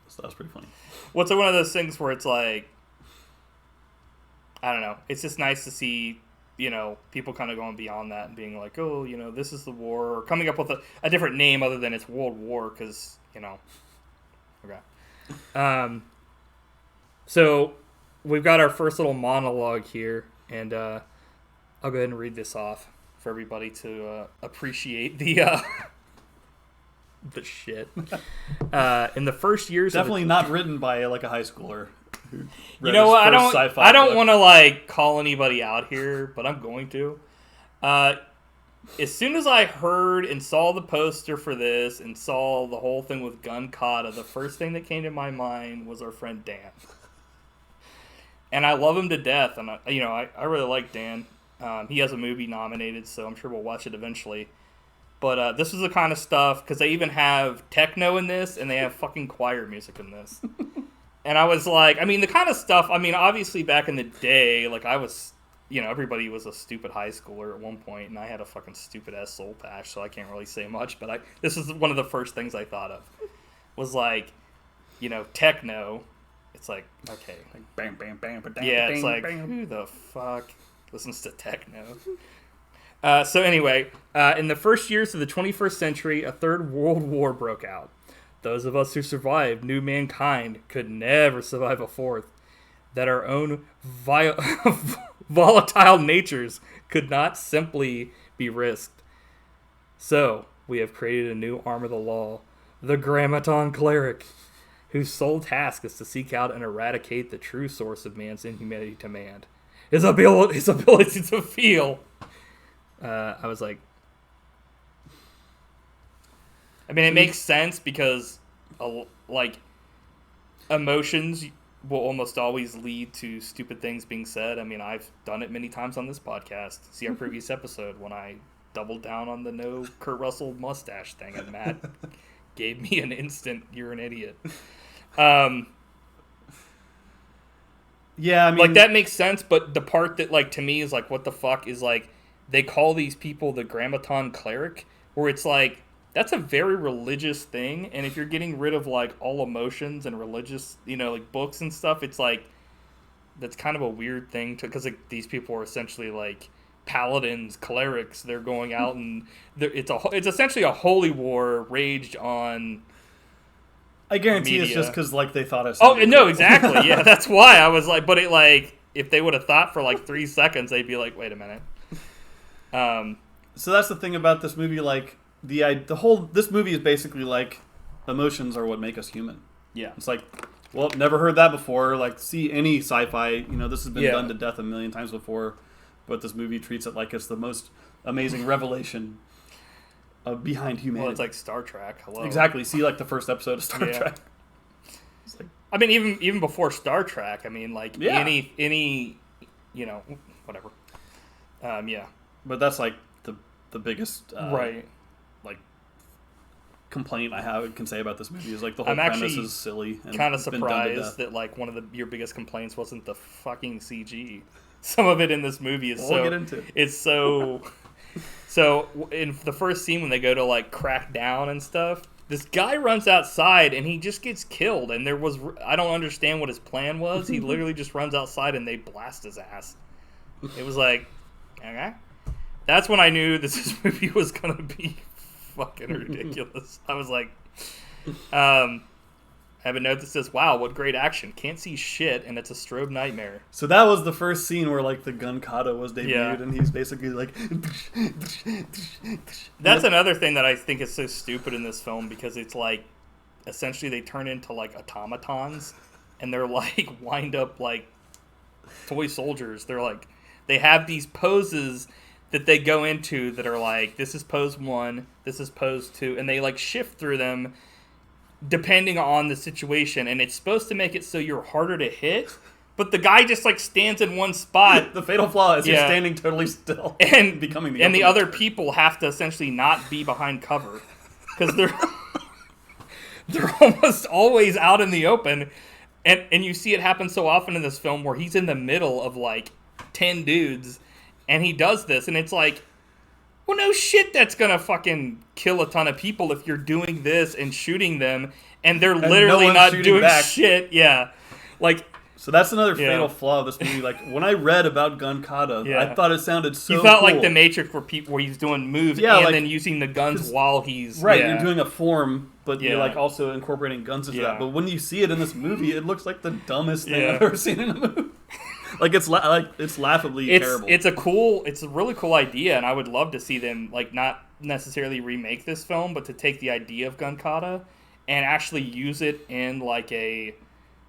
So that was pretty funny. What's one of those things where it's like, I don't know. It's just nice to see, you know, people kind of going beyond that and being like, oh, you know, this is the war, or coming up with a different name other than it's World War, because, you know. Okay. So we've got our first little monologue here, and I'll go ahead and read this off for everybody to appreciate the shit. In the first years, definitely not written by like a high schooler. You know what? I don't want to like call anybody out here, but I'm going to. As soon as I heard and saw the poster for this and saw the whole thing with Gun Kata, the first thing that came to my mind was our friend Dan. And I love him to death, and I really like Dan. He has a movie nominated, so I'm sure we'll watch it eventually. But this is the kind of stuff, because they even have techno in this, and they have fucking choir music in this. And I was like, I mean, the kind of stuff, I mean, obviously back in the day, like I was, you know, everybody was a stupid high schooler at one point, and I had a fucking stupid-ass soul patch, so I can't really say much, but this is one of the first things I thought of, was like, you know, techno. It's like, okay. Like, bam, bam, bam, bam, yeah, it's bam, like, bam. who the fuck listens to techno? So anyway, in the first years of the 21st century, a third world war broke out. Those of us who survived knew mankind could never survive a fourth, that our own volatile natures could not simply be risked. So, we have created a new arm of the law, the Grammaton Cleric, whose sole task is to seek out and eradicate the true source of man's inhumanity to man, his ability to feel. I was like, I mean, it makes sense because, like, emotions will almost always lead to stupid things being said. I mean, I've done it many times on this podcast. See our previous episode when I doubled down on the no Kurt Russell mustache thing, and Matt gave me an instant, you're an idiot. Yeah, I mean, like, that makes sense, but the part that, like, to me is like, what the fuck is, like, they call these people the Grammaton Cleric, where it's like, that's a very religious thing, and if you're getting rid of, like, all emotions and religious, you know, like, books and stuff, it's like, that's kind of a weird thing to, because, like, these people are essentially, like, paladins, clerics. They're going out and it's essentially a holy war raged on. I guarantee media. It's just because, like, they thought it. Oh no, exactly. Yeah, that's why I was like, but it, like, if they would have thought for like 3 seconds, they'd be like, wait a minute. So that's the thing about this movie. Like, this movie is basically like, emotions are what make us human. Yeah, it's like, well, never heard that before. Like, see any sci-fi, you know, this has been done to death a million times before, but this movie treats it like it's the most amazing revelation behind humanity. Well, it's like Star Trek. Hello. Exactly. See, like, the first episode of Star Trek. It's like, I mean, even before Star Trek. I mean, like, any, you know, whatever. Yeah. But that's like the biggest right, like, complaint I can say about this movie is, like, the whole premise is silly. And kind of surprised that, like, one of your biggest complaints wasn't the fucking CG. Some of it in this movie is we'll get into it. It's so. So in the first scene when they go to, like, crack down and stuff, this guy runs outside and he just gets killed. And I don't understand what his plan was. He literally just runs outside and they blast his ass. It was like, okay. That's when I knew this movie was gonna be fucking ridiculous. I was like, I have a note that says, wow, what great action. Can't see shit, and it's a strobe nightmare. So that was the first scene where, like, the gun kata was debuted, and he's basically like... That's another thing that I think is so stupid in this film, because it's like, essentially they turn into like automatons, and they're like wind up like toy soldiers. They're like, they have these poses that they go into that are like, this is pose 1, this is pose 2, and they like shift through them depending on the situation, and it's supposed to make it so you're harder to hit, but the guy just like stands in one spot. The fatal flaw is you're standing totally still and becoming the and the other people have to essentially not be behind cover because they're almost always out in the open, and you see it happen so often in this film where he's in the middle of like 10 dudes and he does this, and it's like, well, no shit, that's gonna fucking kill a ton of people if you're doing this and shooting them, and they're literally not doing shit. Yeah, like. So that's another fatal flaw of this movie. Like, when I read about gun kata, I thought it sounded so cool. You felt like the Matrix where he's doing moves and then using the guns while he's... Right, you're doing a form, but you're like also incorporating guns into that. But when you see it in this movie, it looks like the dumbest thing I've ever seen in a movie. Like, it's laughably terrible. It's a really cool idea, and I would love to see them, like, not necessarily remake this film, but to take the idea of gun kata and actually use it in, like, a...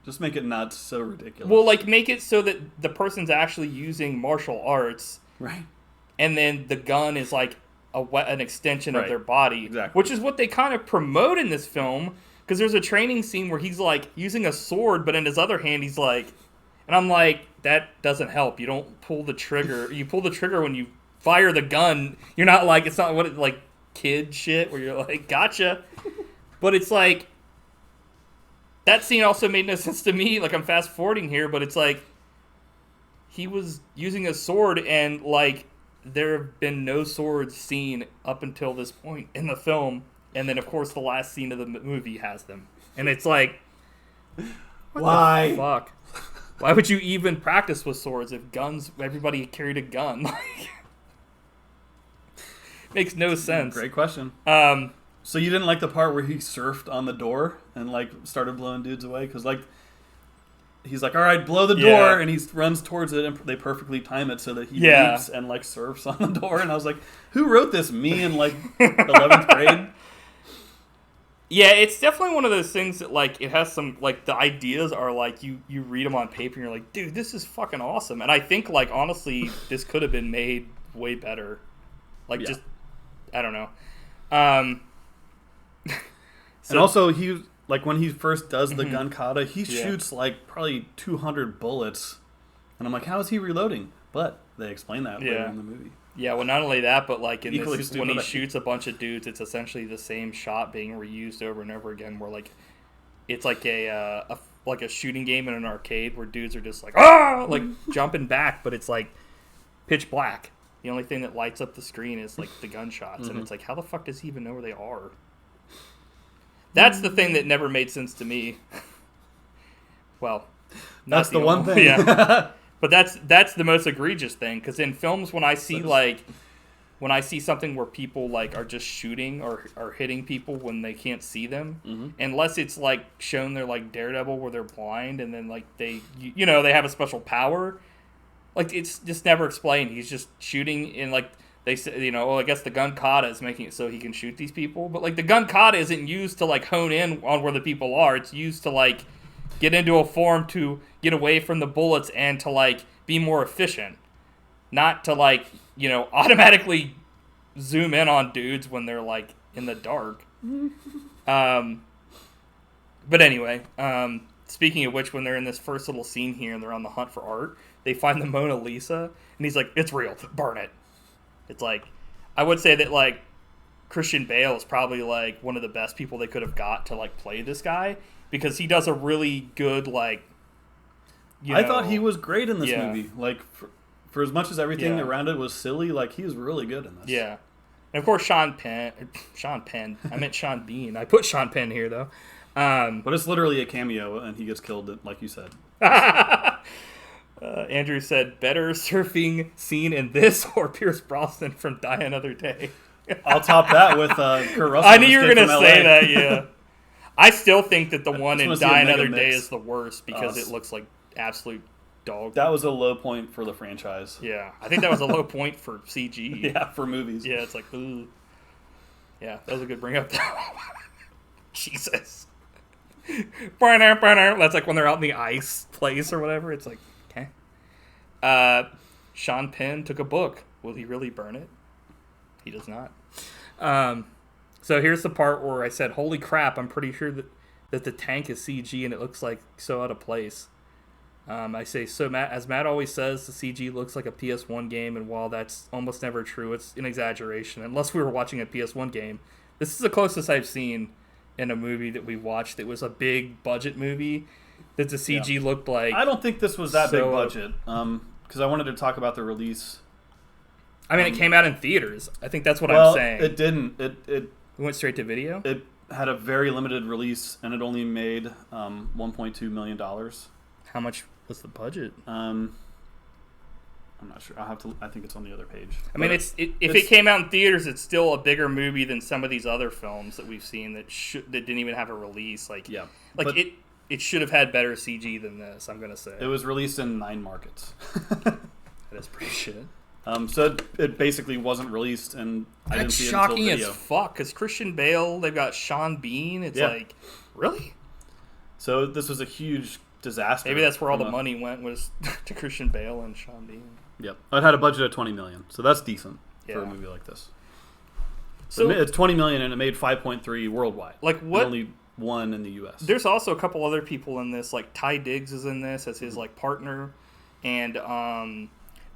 Just make it not so ridiculous. Well, like, make it so that the person's actually using martial arts. Right. And then the gun is, like, an extension of their body. Exactly. Which is what they kind of promote in this film. Because there's a training scene where he's, like, using a sword, but in his other hand, he's, like... And I'm like, that doesn't help. You don't pull the trigger. You pull the trigger when you fire the gun. You're not, like... It's not like, kid shit where you're, like, gotcha. But it's, like... That scene also made no sense to me. Like, I'm fast forwarding here, but it's like he was using a sword, and like there have been no swords seen up until this point in the film. And then, of course, the last scene of the movie has them, and it's like, why? The fuck? Why would you even practice with swords if everybody carried a gun? Like, makes no sense. Great question. So you didn't like the part where he surfed on the door and, like, started blowing dudes away? Because, like, he's like, all right, blow the door, and he runs towards it, and they perfectly time it so that he leaps and, like, surfs on the door. And I was like, who wrote this? Me in, like, 11th grade? Yeah, it's definitely one of those things that, like, it has some, like, the ideas are, like, you read them on paper, and you're like, dude, this is fucking awesome. And I think, like, honestly, this could have been made way better. Like, just, I don't know. So, and also, he like when he first does the gun kata, he shoots like probably 200 bullets, and I'm like, how is he reloading? But they explain that later in the movie. Yeah, well, not only that, but like in this, when he shoots a bunch of dudes, it's essentially the same shot being reused over and over again. Where like it's like a shooting game in an arcade where dudes are just like like jumping back, but it's like pitch black. The only thing that lights up the screen is like the gunshots, and it's like, how the fuck does he even know where they are? That's the thing that never made sense to me. Well, that's the one thing. Yeah. But that's the most egregious thing, because in films when I see something where people like are just shooting or are hitting people when they can't see them, unless it's like shown they're like Daredevil where they're blind and then like they have a special power, like it's just never explained. He's just shooting in like. They say, I guess the gun kata is making it so he can shoot these people. But, like, the gun kata isn't used to, like, hone in on where the people are. It's used to, like, get into a form to get away from the bullets and to, like, be more efficient. Not to, like, automatically zoom in on dudes when they're, like, in the dark. But anyway, speaking of which, when they're in this first little scene here and they're on the hunt for art, they find the Mona Lisa, and he's like, it's real, burn it. It's like, I would say that, like, Christian Bale is probably, like, one of the best people they could have got to, like, play this guy. Because he does a really good, like, I thought he was great in this movie. Like, for as much as everything around it was silly, like, he was really good in this. Yeah. And, of course, Sean Penn. I meant Sean Bean. I put Sean Penn here, though. But it's literally a cameo, and he gets killed, like you said. Andrew said, better surfing scene in this or Pierce Brosnan from Die Another Day. I'll top that with Kurt Russell. I knew you were going to say that, yeah. I still think that the one in Die Another Day is the worst because it looks like absolute dog. That was a low point for the franchise. Yeah, I think that was a low point for CG. Yeah, for movies. Yeah, it's like, ooh. Yeah, that was a good bring up. Jesus. That's like when they're out in the ice place or whatever. It's like, okay. Sean Penn took a book. Will he really burn it? He does not. So here's the part where I said, holy crap, I'm pretty sure that the tank is CG and it looks like so out of place. I say, so Matt, as Matt always says, the CG looks like a PS1 game, and while that's almost never true, it's an exaggeration. Unless we were watching a PS1 game. This is the closest I've seen in a movie that we watched that was a big budget movie that the CG looked like. I don't think this was that big budget, because I wanted to talk about the release. I mean, it came out in theaters. I think that's what I'm saying. It didn't. It went straight to video? It had a very limited release, and it only made $1.2 million. How much was the budget? I'm not sure. I'll have to. I think it's on the other page. I mean, if it came out in theaters, it's still a bigger movie than some of these other films that we've seen that didn't even have a release. It should have had better CG than this. I'm gonna say it was released in 9 markets. That is pretty shit. So it basically wasn't released, and I didn't see it until video. That's shocking as fuck. Because Christian Bale, they've got Sean Bean. It's like, really? So this was a huge disaster. Maybe that's where all the money went, was to Christian Bale and Sean Bean. Yep, it had a budget of $20 million, so that's decent for a movie like this. So it's $20 million, and it made 5.3 worldwide. Like what? And only 1 in the U.S. There's also a couple other people in this, like Taye Diggs is in this as his like partner, and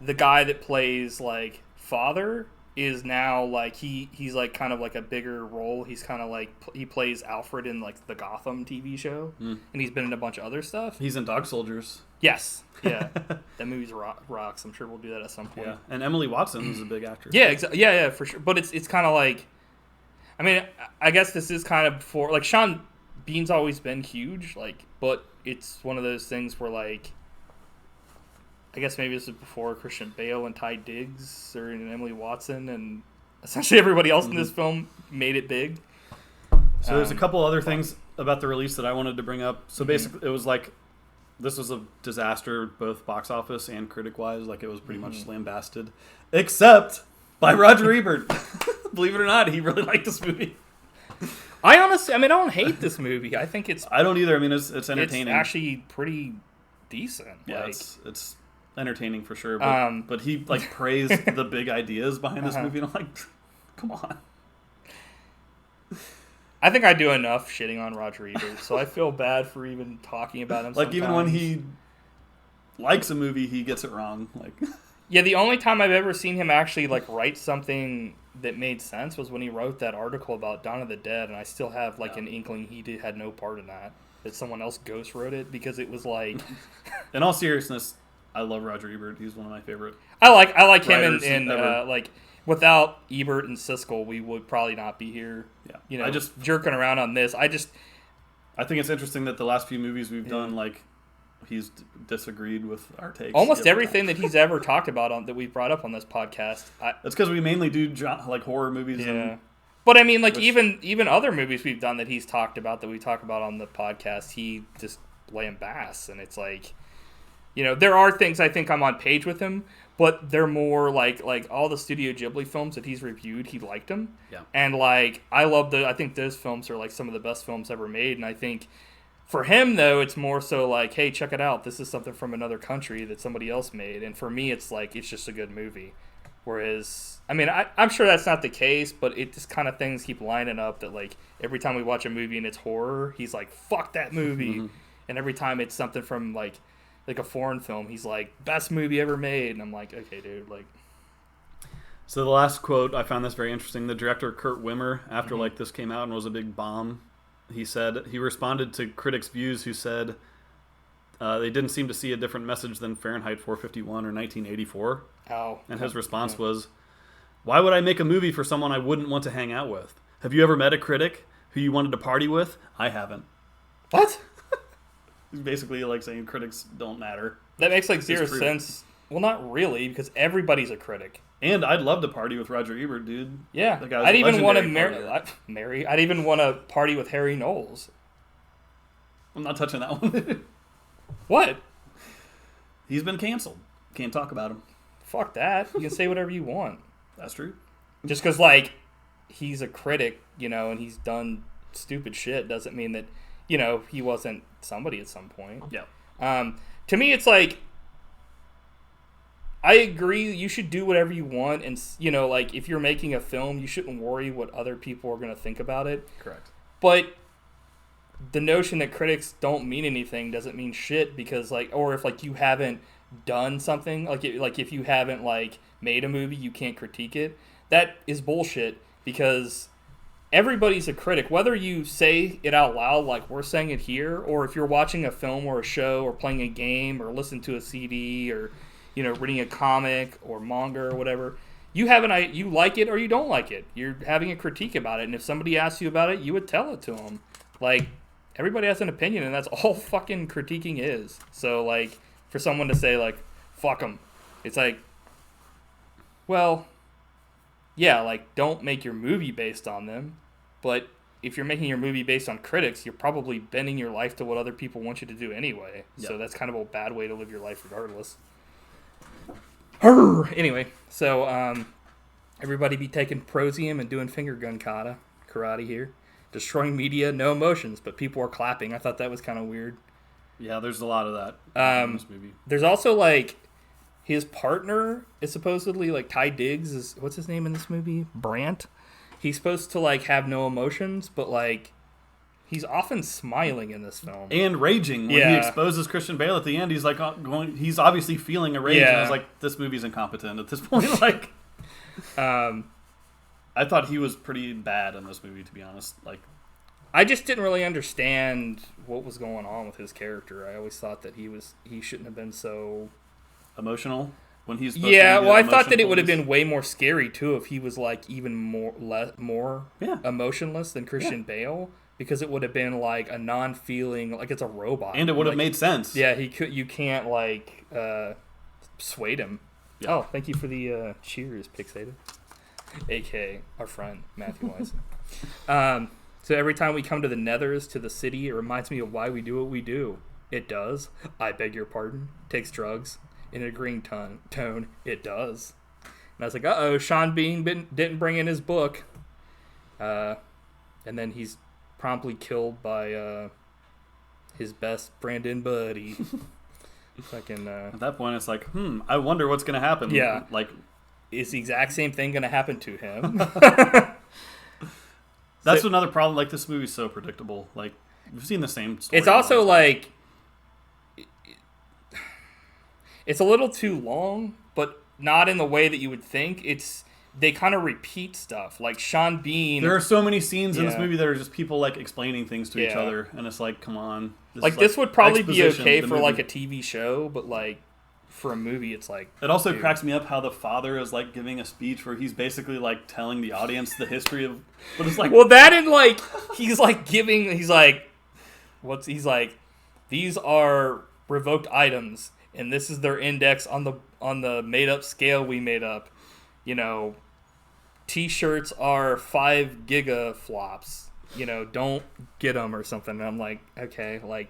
the guy that plays like father is now like he's like kind of like a bigger role. He's kind of like he plays Alfred in like the Gotham TV show, and he's been in a bunch of other stuff. He's in Dog Soldiers. Yes, yeah, that movie's rocks. I'm sure we'll do that at some point. Yeah, and Emily Watson is a big actress. Yeah, yeah, for sure. But it's kind of like, I mean, I guess this is kind of before, like Sean Bean's always been huge, like, but it's one of those things where like, I guess maybe this is before Christian Bale and Taye Diggs or Emily Watson, and essentially everybody else in this film made it big. So there's a couple other things about the release that I wanted to bring up. So basically, it was like, this was a disaster, both box office and critic-wise. Like, it was pretty much lambasted, except by Roger Ebert. Believe it or not, he really liked this movie. I don't hate this movie. I think it's... I don't either. I mean, it's entertaining. It's actually pretty decent. Yeah, like, it's entertaining for sure. But he, like, praised the big ideas behind this movie, and I'm like, come on. I think I do enough shitting on Roger Ebert, so I feel bad for even talking about him. Like, even when he likes a movie, he gets it wrong. Like, yeah, the only time I've ever seen him actually like write something that made sense was when he wrote that article about Dawn of the Dead, and I still have like an inkling had no part in that someone else ghost wrote it, because it was like. In all seriousness, I love Roger Ebert. He's one of my favorite. I like him in like. Without Ebert and Siskel, we would probably not be here. Yeah, you know, just jerking around on this. I think it's interesting that the last few movies we've done, like, he's disagreed with our takes. Almost everything that he's ever talked about that we've brought up on this podcast. That's because we mainly do like horror movies. Yeah, but I mean, like even other movies we've done that he's talked about that we talk about on the podcast, he just lambasts, and it's like, you know, there are things I think I'm on page with him. But they're more like all the Studio Ghibli films that he's reviewed, he liked them. Yeah. And like I think those films are like some of the best films ever made. And I think for him though, it's more so like, hey, check it out. This is something from another country that somebody else made. And for me, it's like, it's just a good movie. Whereas, I mean, I'm sure that's not the case, but it just kind of things keep lining up that like every time we watch a movie and it's horror, he's like, fuck that movie. And every time it's something from like a foreign film, he's like, best movie ever made. And I'm like, okay, dude, like. So the last quote, I found this very interesting. The director, Kurt Wimmer, after like this came out and was a big bomb, he responded to critics' views who said they didn't seem to see a different message than Fahrenheit 451 or 1984. Oh. And his response was, why would I make a movie for someone I wouldn't want to hang out with? Have you ever met a critic who you wanted to party with? I haven't. What? He's basically like saying critics don't matter. That makes like zero sense. Well, not really, because everybody's a critic. And I'd love to party with Roger Ebert, dude. Yeah, I'd even want to marry. I'd even want to party with Harry Knowles. I'm not touching that one. What? He's been canceled. Can't talk about him. Fuck that. You can say whatever you want. That's true. Just because like he's a critic, you know, and he's done stupid shit doesn't mean that he wasn't somebody at some point. Yeah. To me, it's like, I agree, you should do whatever you want, and, like, if you're making a film, you shouldn't worry what other people are going to think about it. Correct. But the notion that critics don't mean anything doesn't mean shit, because, like, or if, like, you haven't done something, like if you haven't, like, made a movie, you can't critique it. That is bullshit, because everybody's a critic, whether you say it out loud like we're saying it here, or if you're watching a film or a show or playing a game or listening to a CD or reading a comic or manga or whatever. You like it or you don't like it. You're having a critique about it, and if somebody asks you about it, you would tell it to them. Like, everybody has an opinion, and that's all fucking critiquing is. So, like, for someone to say, like, fuck them, it's like, well, yeah, like, don't make your movie based on them, but if you're making your movie based on critics, you're probably bending your life to what other people want you to do anyway. Yep. So that's kind of a bad way to live your life regardless. Anyway, so everybody be taking Prozium and doing finger gun karate here. Destroying media, no emotions, but people are clapping. I thought that was kind of weird. Yeah, there's a lot of that in this movie. There's also, like, his partner is supposedly, like, Taye Diggs what's his name in this movie? Brant. He's supposed to, like, have no emotions, but, like, he's often smiling in this film. And raging. When he exposes Christian Bale at the end, he's like he's obviously feeling a rage. Yeah. And I was like, this movie's incompetent at this point. Like, I thought he was pretty bad in this movie, to be honest. Like, I just didn't really understand what was going on with his character. I always thought that he shouldn't have been so emotional when he's I thought that it would have been way more scary too if he was, like, even more emotionless than Christian Bale. Because it would have been, like, a non-feeling, like it's a robot. And it would have made sense. Yeah, you can't, like, sway him. Yeah. Oh, thank you for the cheers, Pixated. A.K.A. our friend, Matthew Wise. So every time we come to the Nethers, to the city, it reminds me of why we do what we do. It does. I beg your pardon. Takes drugs. In an agreeing tone, it does. And I was like, uh-oh, Sean Bean didn't bring in his book. And then he's promptly killed by his best Brandon buddy. Fucking. At that point, it's like, I wonder what's gonna happen. Yeah, like, is the exact same thing gonna happen to him? That's another problem. Like, this movie's so predictable. Like, we've seen the same story. It's also like, it's a little too long, but not in the way that you would think. They kind of repeat stuff. Like, Sean Bean... There are so many scenes in this movie that are just people, like, explaining things to each other. And it's like, come on. This would probably be okay for, like, a TV show. But, like, for a movie, it's like... It also cracks me up how the father is, like, giving a speech where he's basically, like, telling the audience the history of... But it's like... Well, that and, like... He's, like, giving... He's like... He's like... These are revoked items. And this is their index on the made-up scale we made up. T-shirts are 5 gigaflops. Don't get them or something. And I'm like, okay, like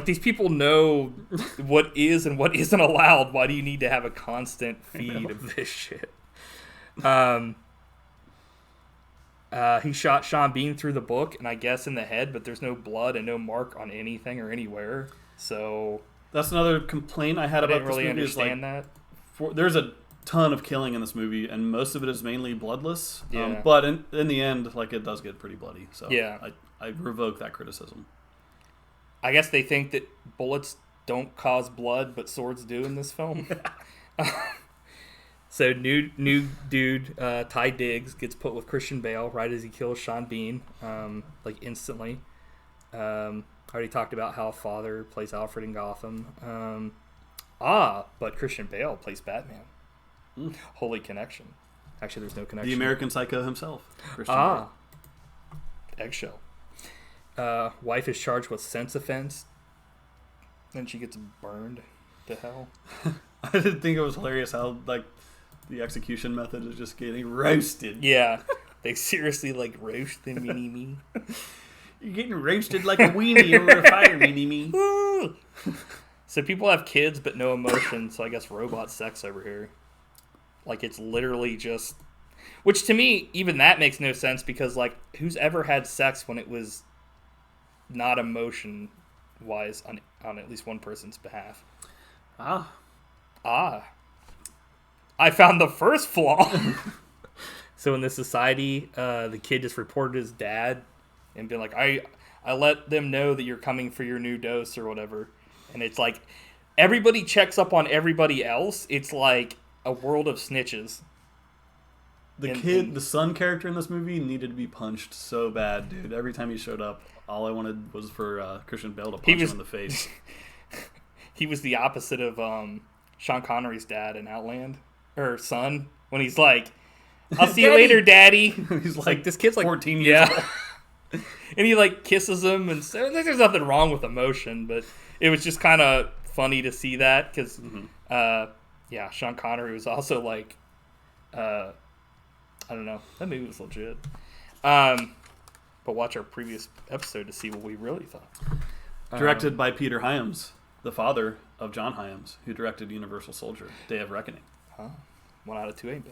these people know what is and what isn't allowed. Why do you need to have a constant feed of this shit? He shot Sean Bean through the book, and I guess in the head, but there's no blood and no mark on anything or anywhere. So that's another complaint I had about this movie. I didn't really understand that. There's a ton of killing in this movie, and most of it is mainly bloodless. Yeah. But in the end, like, it does get pretty bloody. So yeah. I revoke that criticism. I guess they think that bullets don't cause blood, but swords do in this film. So new dude, Taye Diggs, gets put with Christian Bale right as he kills Sean Bean, like, instantly. I already talked about how father plays Alfred in Gotham. But Christian Bale plays Batman. Holy connection. Actually, there's no connection. The American Psycho himself. Christian Bale. Eggshell. Wife is charged with sense offense. And she gets burned to hell. I didn't think it was hilarious how, like, the execution method is just getting roasted. Yeah. They seriously, like, roast the mini-me. You're getting roasted like a weenie over a fire, mini-me. So people have kids but no emotion, so I guess robot sex over here. Like, it's literally just... Which, to me, even that makes no sense because, like, who's ever had sex when it was not emotion wise on at least one person's behalf. I found the first flaw. So in this society, the kid just reported his dad and been like, I let them know that you're coming for your new dose or whatever. And it's like everybody checks up on everybody else. It's like a world of snitches. The son character in this movie needed to be punched so bad, dude. Every time he showed up, all I wanted was for Christian Bale to punch him in the face. He was the opposite of Sean Connery's dad in Outland, or son, when he's like, "I'll see you later, Daddy." He's like, this kid's like 14 years old. And he like kisses him, and so there's nothing wrong with emotion, but it was just kind of funny to see that because, Sean Connery was also like, I don't know. That movie was legit. But watch our previous episode to see what we really thought. Directed by Peter Hyams, the father of John Hyams, who directed Universal Soldier, Day of Reckoning. 1 out of 2 ain't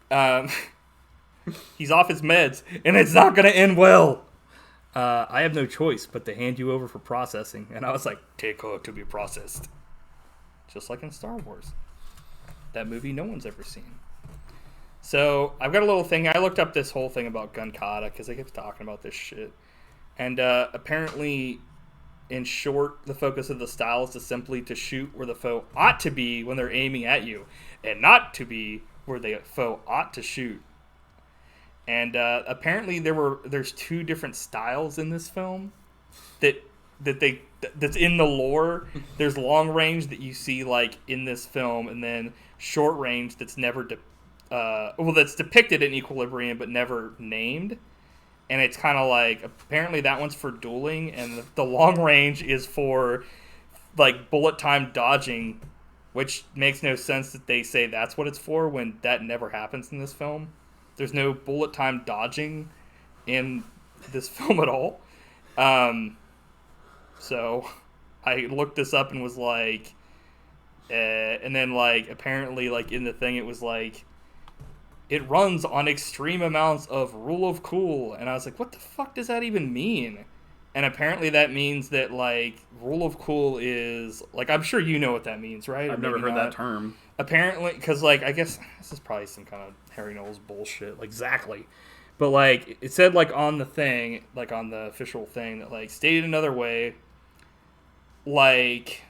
bad. He's off his meds, and it's not going to end well. I have no choice but to hand you over for processing. And I was like, take her to be processed. Just like in Star Wars. That movie no one's ever seen. So, I've got a little thing. I looked up this whole thing about gun kata because they kept talking about this shit. And apparently, in short, the focus of the style is simply to shoot where the foe ought to be when they're aiming at you, and not to be where the foe ought to shoot. And apparently, there's 2 different styles in this film that's in the lore. There's long range that you see like in this film, and then short range that's never that's depicted in Equilibrium but never named. And it's kind of like, apparently that one's for dueling, and the long range is for like bullet time dodging, which makes no sense that they say that's what it's for when that never happens in this film. There's no bullet time dodging in this film at all. So I looked this up and was like, and then like apparently like in the thing it was like, it runs on extreme amounts of rule of cool. And I was like, what the fuck does that even mean? And apparently that means that, like, rule of cool is... Like, I'm sure you know what that means, right? I've never heard that term. Apparently, because, like, I guess this is probably some kind of Harry Knowles bullshit. Like, exactly. But, like, it said, like, on the thing, like, on the official thing, that, like, stated another way, like,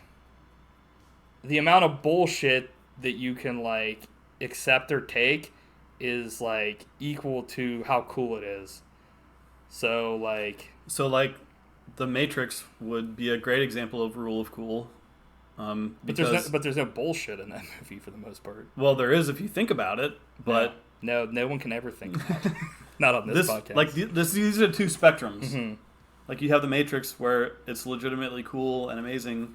the amount of bullshit that you can, like, accept or take is, like, equal to how cool it is. So, like, The Matrix would be a great example of rule of cool. But there's no bullshit in that movie for the most part. Well, there is if you think about it, but... No one can ever think about it. Not on this podcast. Like, these are 2 spectrums. Mm-hmm. Like, you have The Matrix, where it's legitimately cool and amazing,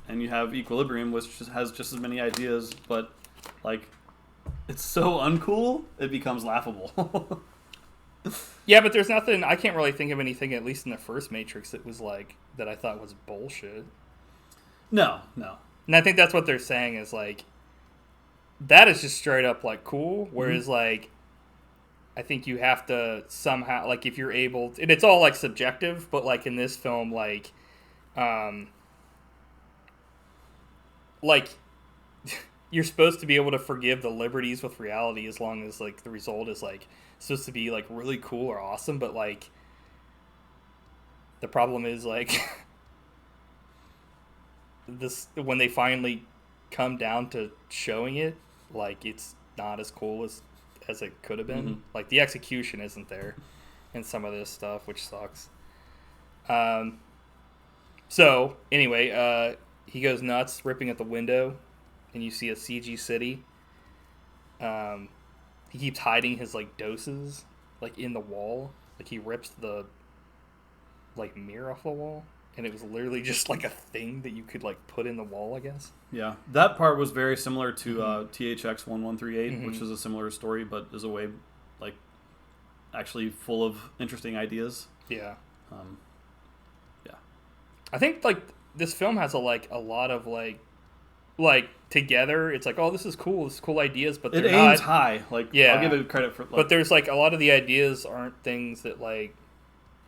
and you have Equilibrium, which has just as many ideas, but, like... It's so uncool, it becomes laughable. Yeah, but there's nothing... I can't really think of anything, at least in the first Matrix, that was like... That I thought was bullshit. No. And I think that's what they're saying is, like... That is just straight up, like, cool. Whereas, like... I think you have to somehow... Like, if you're able... And it's all, like, subjective, but, like, in this film, like... Like... You're supposed to be able to forgive the liberties with reality as long as, like, the result is, like, supposed to be, like, really cool or awesome, but, like, the problem is, like, when they finally come down to showing it, like, it's not as cool as it could have been. Mm-hmm. Like, the execution isn't there in some of this stuff, which sucks. So, anyway, he goes nuts, ripping at the window. And you see a CG city. He keeps hiding his, like, doses, like, in the wall. Like, he rips the, like, mirror off the wall. And it was literally just, like, a thing that you could, like, put in the wall, I guess. Yeah. That part was very similar to THX 1138, which is a similar story, but is a way, like, actually full of interesting ideas. Yeah. Yeah. I think, like, this film has a lot of, like, together, it's like, oh, this is cool ideas, but they're it aims high. Like, yeah, I'll give it credit for. Like, but there's, like, a lot of the ideas aren't things that, like,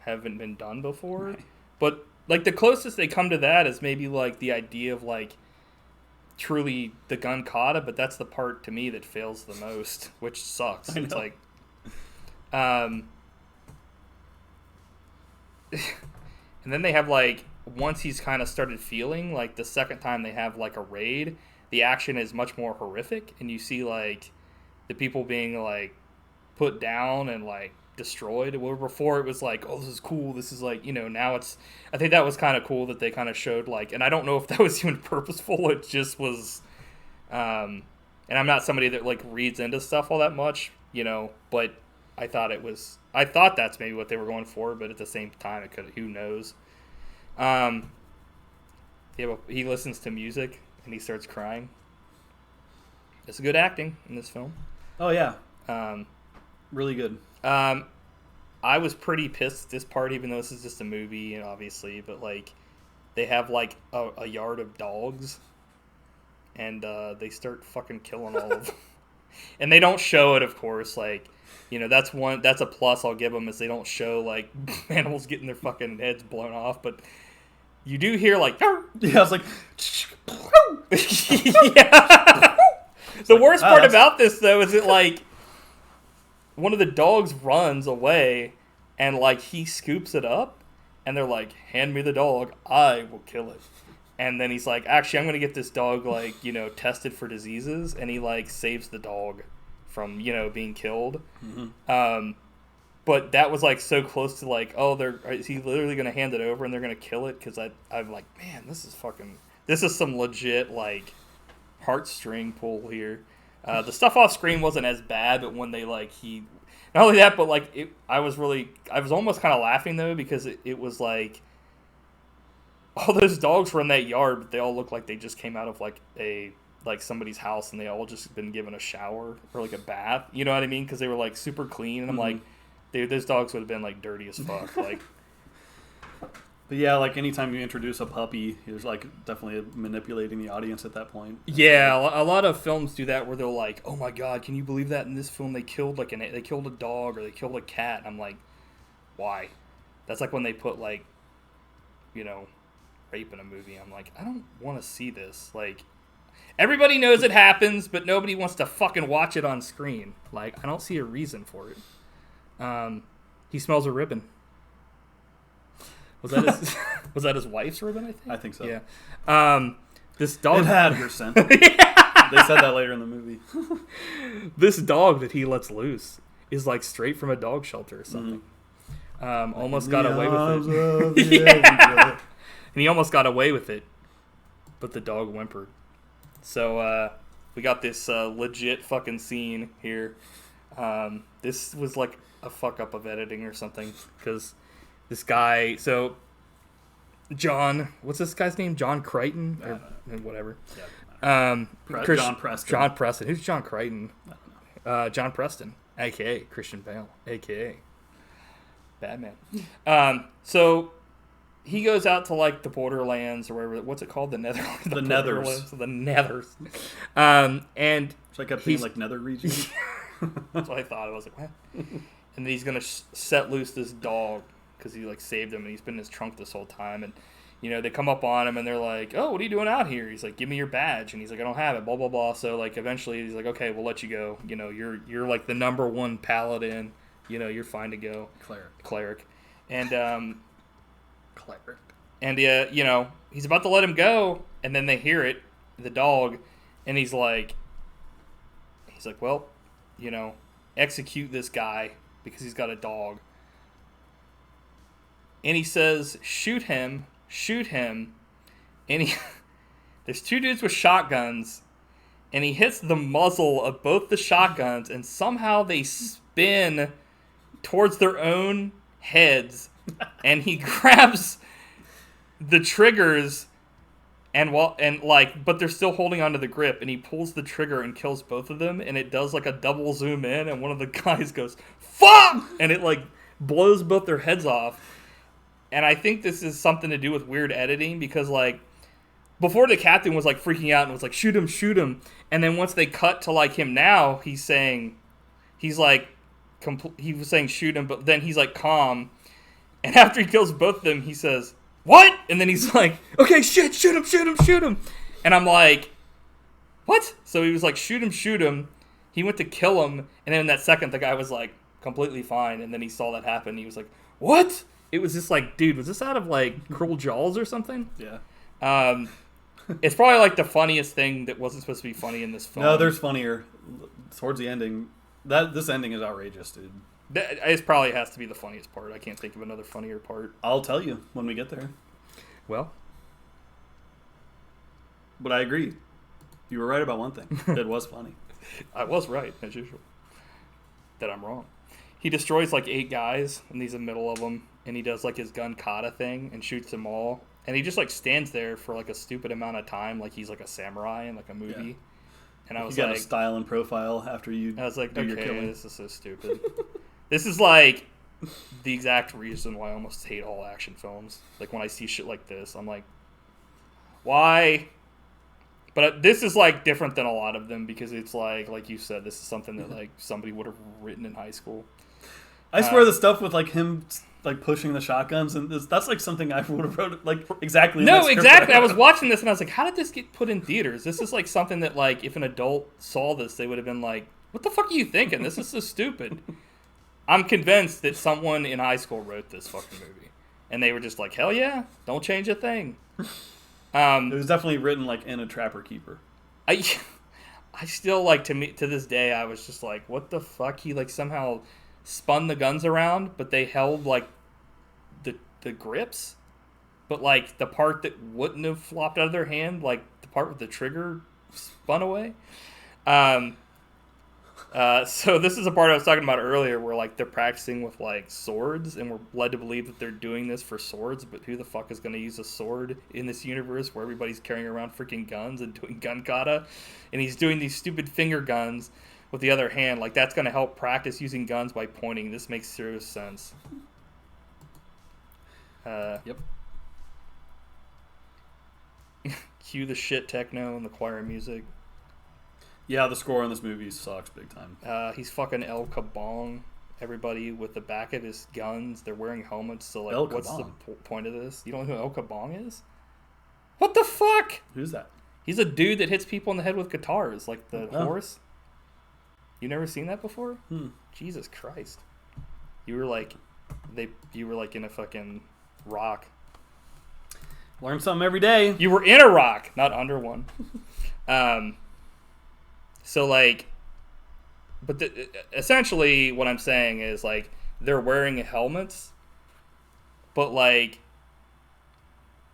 haven't been done before. Right. But like the closest they come to that is maybe like the idea of like truly the gun kata, but that's the part to me that fails the most, which sucks. It's like, and then they have like, once he's kind of started feeling, like the second time they have like a raid, the action is much more horrific, and you see like the people being like put down and like destroyed. Where before it was like, oh, this is cool, this is like, you know, now it's, I think that was kind of cool that they kind of showed like, and I don't know if that was even purposeful, it just was, and I'm not somebody that like reads into stuff all that much, you know, but I thought that's maybe what they were going for, but at the same time it could, who knows. He listens to music and he starts crying. It's good acting in this film. Oh yeah. Really good. I was pretty pissed at this part, even though this is just a movie, and obviously, but like they have like a yard of dogs, and they start fucking killing all of them. And they don't show it, of course. Like, you know, that's a plus I'll give them, is they don't show like animals getting their fucking heads blown off, but you do hear like, yeah, I was like, yeah. The worst part about this though is that like one of the dogs runs away and like he scoops it up and they're like, hand me the dog, I will kill it. And then he's like, actually I'm gonna get this dog like, you know, tested for diseases, and he like saves the dog from, you know, being killed. Mm-hmm. But that was like so close to like, oh, is he literally gonna hand it over and they're gonna kill it? Because I'm like, man, this is some legit like heartstring pull here. The stuff off screen wasn't as bad, but when they like not only that, but like I was almost kind of laughing though, because it was like all those dogs were in that yard, but they all looked like they just came out of like somebody's house, and they all just been given a shower or like a bath. You know what I mean? Because they were like super clean, and I'm like, dude, those dogs would have been like dirty as fuck. Like. But yeah, like anytime you introduce a puppy, there's like definitely manipulating the audience at that point. Yeah, a lot of films do that where they're like, "Oh my god, can you believe that in this film they killed they killed a dog or they killed a cat?" And I'm like, why? That's like when they put like, you know, rape in a movie. I'm like, I don't want to see this. Like, everybody knows it happens, but nobody wants to fucking watch it on screen. Like, I don't see a reason for it. He smells a ribbon. Was that his wife's ribbon, I think? I think so. Yeah. This dog... It had her scent. Yeah. They said that later in the movie. This dog that he lets loose is like straight from a dog shelter or something. Almost got away with it. Yeah. And he almost got away with it, but the dog whimpered. So we got this legit fucking scene here. This was like a fuck up of editing or something, because... This guy, so John, what's this guy's name? John Crichton? Or whatever. Yeah, John Preston. John Preston. Who's John Crichton? I don't know. John Preston, a.k.a. Christian Bale, a.k.a. Batman. So he goes out to like the Borderlands or whatever. What's it called? The Netherlands. The Nethers. The Nethers. And so I kept thinking like Nether region. That's what I thought. I was like, what? And then he's going to set loose this dog, because he like saved him, and he's been in his trunk this whole time, and you know they come up on him and they're like, oh, what are you doing out here? He's like, give me your badge, and he's like, I don't have it, blah blah blah. So like eventually he's like, okay, we'll let you go, you know, you're like the number one paladin, you know, you're fine to go. Cleric. And Cleric. And you know, he's about to let him go, and then they hear it, the dog, and he's like, well, you know, execute this guy because he's got a dog. And he says, shoot him, and there's two dudes with shotguns, and he hits the muzzle of both the shotguns, and somehow they spin towards their own heads, and he grabs the triggers, but they're still holding onto the grip, and he pulls the trigger and kills both of them, and it does like a double zoom in, and one of the guys goes, fuck! And it like blows both their heads off. And I think this is something to do with weird editing, because like before the captain was like freaking out and was like, shoot him. And then once they cut to like him now, he was saying shoot him, but then he's like calm. And after he kills both of them, he says, "What?" And then he's like, "Okay, shit, shoot him. And I'm like, what? So he was like, shoot him. He went to kill him. And then in that second, the guy was like, completely fine. And then he saw that happen. He was like, what? It was just like, dude, was this out of like Cruel Jaws or something? Yeah. It's probably like the funniest thing that wasn't supposed to be funny in this film. No, there's funnier. Towards the ending, this ending is outrageous, dude. It probably has to be the funniest part. I can't think of another funnier part. I'll tell you when we get there. Well. But I agree. You were right about one thing. It was funny. I was right, as usual. That I'm wrong. He destroys like 8 guys, and he's in the middle of them, and he does like his gun kata thing and shoots them all. And he just like stands there for like a stupid amount of time, like he's like a samurai in like a movie. Yeah. And I was you like, got a style and profile after you. I was like, do okay, your killing. this is so stupid. This is like the exact reason why I almost hate all action films. Like when I see shit like this, I'm like, why? But this is like different than a lot of them because it's like you said, this is something that like somebody would have written in high school. I swear the stuff with like him like pushing the shotguns and that's like something I would have wrote like exactly. No, exactly. I was watching this and I was like, how did this get put in theaters? This is like something that like if an adult saw this, they would have been like, what the fuck are you thinking? This is so stupid. I'm convinced that someone in high school wrote this fucking movie, and they were just like, hell yeah, don't change a thing. It was definitely written like in a Trapper Keeper. I still like to this day I was just like, what the fuck? He like somehow spun the guns around, but they held like the grips, but like the part that wouldn't have flopped out of their hand, like the part with the trigger spun away. So this is a part I was talking about earlier where like they're practicing with like swords and we're led to believe that they're doing this for swords, but who the fuck is going to use a sword in this universe where everybody's carrying around freaking guns and doing gun kata, and he's doing these stupid finger guns with the other hand. Like that's going to help practice using guns by pointing. This makes serious sense. Yep. Cue the shit techno and the choir music. Yeah, the score in this movie sucks big time. He's fucking El Kabong. Everybody with the back of his guns, they're wearing helmets. So like, El what's the Kabong? point of this? You don't know who El Kabong is? What the fuck? Who's that? He's a dude that hits people in the head with guitars, like the horse. You never seen that before? Jesus Christ! You were like in a fucking rock. Learn something every day. You were in a rock, not under one. So, like, but essentially what I'm saying is, like, they're wearing helmets, but, like,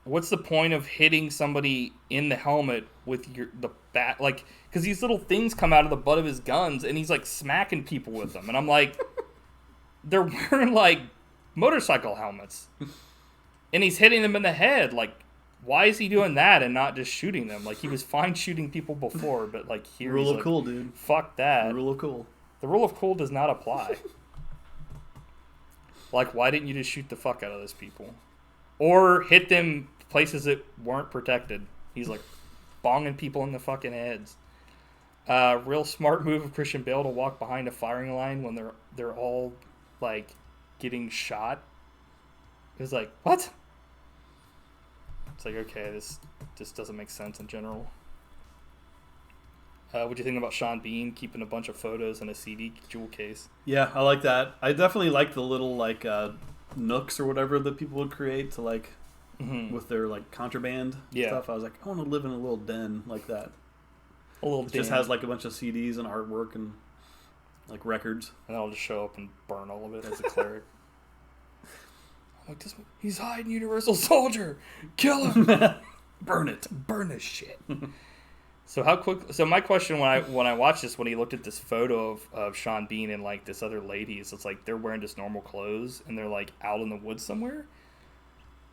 what's the point of hitting somebody in the helmet with the bat? Like, because these little things come out of the butt of his guns, and he's, like, smacking people with them. And I'm like, they're wearing, like, motorcycle helmets. And he's hitting them in the head, like, why is he doing that and not just shooting them? Like, he was fine shooting people before, but, like, here Rule he's of like, cool, dude. Fuck that. The rule of cool. The rule of cool does not apply. Like, why didn't you just shoot the fuck out of those people? Or hit them places that weren't protected. He's, like, bonging people in the fucking heads. Real smart move of Christian Bale to walk behind a firing line when they're all, like, getting shot. It was like, what? It's like, okay, this just doesn't make sense in general. What do you think about Sean Bean keeping a bunch of photos in a CD jewel case? Yeah, I like that. I definitely like the little, like, nooks or whatever that people would create to, like, with their, like, contraband stuff. I was like, I want to live in a little den like that. A little It den. just has, like, a bunch of CDs and artwork and, like, records. And I'll just show up and burn all of it as a cleric. Like, he's hiding Universal Soldier. Kill him. Burn it. Burn this shit. So my question when I watched this, when he looked at this photo of Sean Bean and like this other lady, so it's like they're wearing just normal clothes and they're like out in the woods somewhere.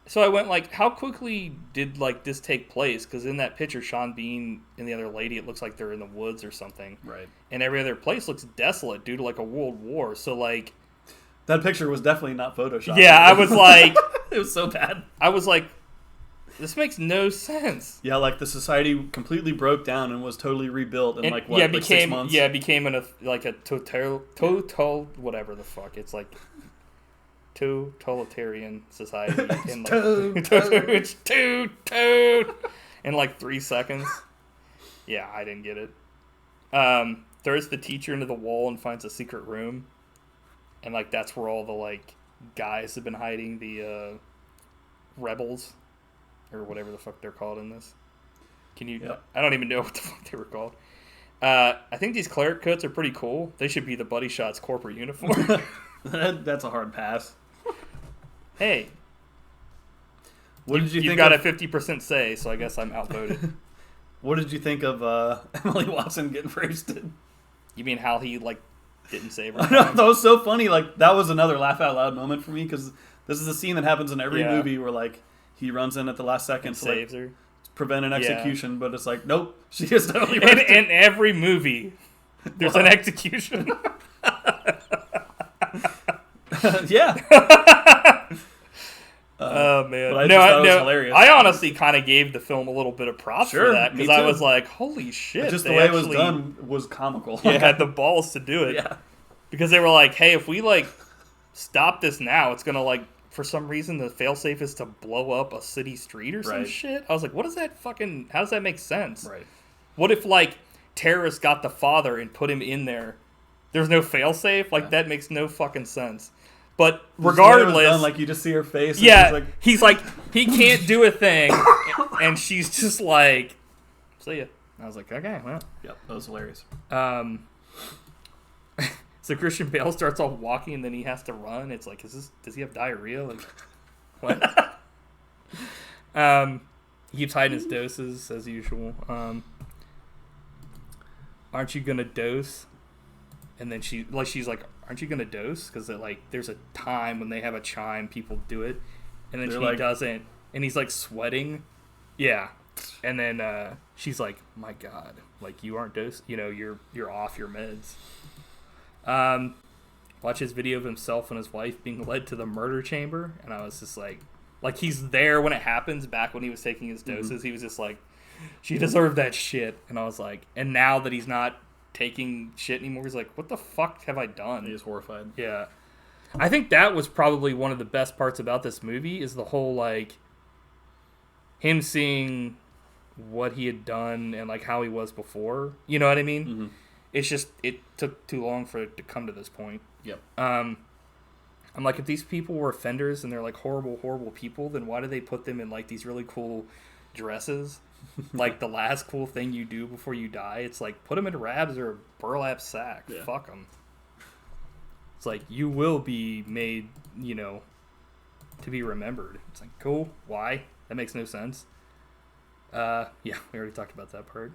So I went like, how quickly did like this take place? Because in that picture, Sean Bean and the other lady, it looks like they're in the woods or something. Right. And every other place looks desolate due to like a world war. So like. That picture was definitely not Photoshopped. Yeah, I was like... It was so bad. I was like, this makes no sense. Yeah, like the society completely broke down and was totally rebuilt in like, what, like 6 months? Yeah, it became a total, whatever the fuck. It's like... totalitarian society in like Toad. toad in like 3 seconds. Yeah, I didn't get it. Throws the teacher into the wall and finds a secret room, and like that's where all the like guys have been hiding, the rebels or whatever the fuck they're called in this. Can you? Yep. I don't even know what the fuck they were called. I think these cleric coats are pretty cool. They should be the Buddy Shots corporate uniform. That's a hard pass. Hey, What did you you've think? got Of, a 50% say, so I guess I'm outvoted. What did you think of Emily Watson getting roasted? You mean how he like didn't save her? I know, that was so funny. Like that was another laugh out loud moment for me because this is a scene that happens in every movie where like he runs in at the last second and to saves like her. prevent an execution, but it's like nope, she is totally roasted. In every movie, there's an execution. Yeah. Oh man, but I just thought it was hilarious. I honestly kind of gave the film a little bit of props Sure, for that me because I too. was like, "Holy shit!" Just they the way it actually, was done was comical. Yeah, had the balls to do it. Yeah. Because they were like, "Hey, if we like stop this now, it's gonna like for some reason the failsafe is to blow up a city street or some Right. shit." I was like, "What does that fucking? How does that make sense?" Right. What if like terrorists got the father and put him in there? There's no failsafe. Like that makes no fucking sense. But regardless, done, like you just see her face. And yeah, he's like he can't do a thing, and she's just like, "See ya." I was like, "Okay, well." Yep, that was hilarious. So Christian Bale starts off walking, and then he has to run. It's like, does he have diarrhea? Like, what? He keeps hiding his doses as usual. Aren't you gonna dose? And then she's like, aren't you gonna dose? Because like, there's a time when they have a chime, people do it, and then They're she like, doesn't, and he's like sweating. Yeah, and then she's like, my God, like you aren't dose, you're off your meds. Watch his video of himself and his wife being led to the murder chamber, and I was just like he's there when it happens. Back when he was taking his doses, he was just like, she deserved that shit, and I was like, and now that he's not taking shit anymore, he's like, what the fuck have I done? He is horrified. Yeah, I think that was probably one of the best parts about this movie is the whole like him seeing what he had done and like how he was before. You know what I mean? Mm-hmm. It's just it took too long for it to come to this point. Yep. I'm like, if these people were offenders and they're like horrible people, then why do they put them in like these really cool dresses? Like the last cool thing you do before you die, it's like put them in rabs or a burlap sack. Yeah. Fuck them. It's like you will be made, to be remembered. It's like cool. Why? That makes no sense. Yeah, we already talked about that part.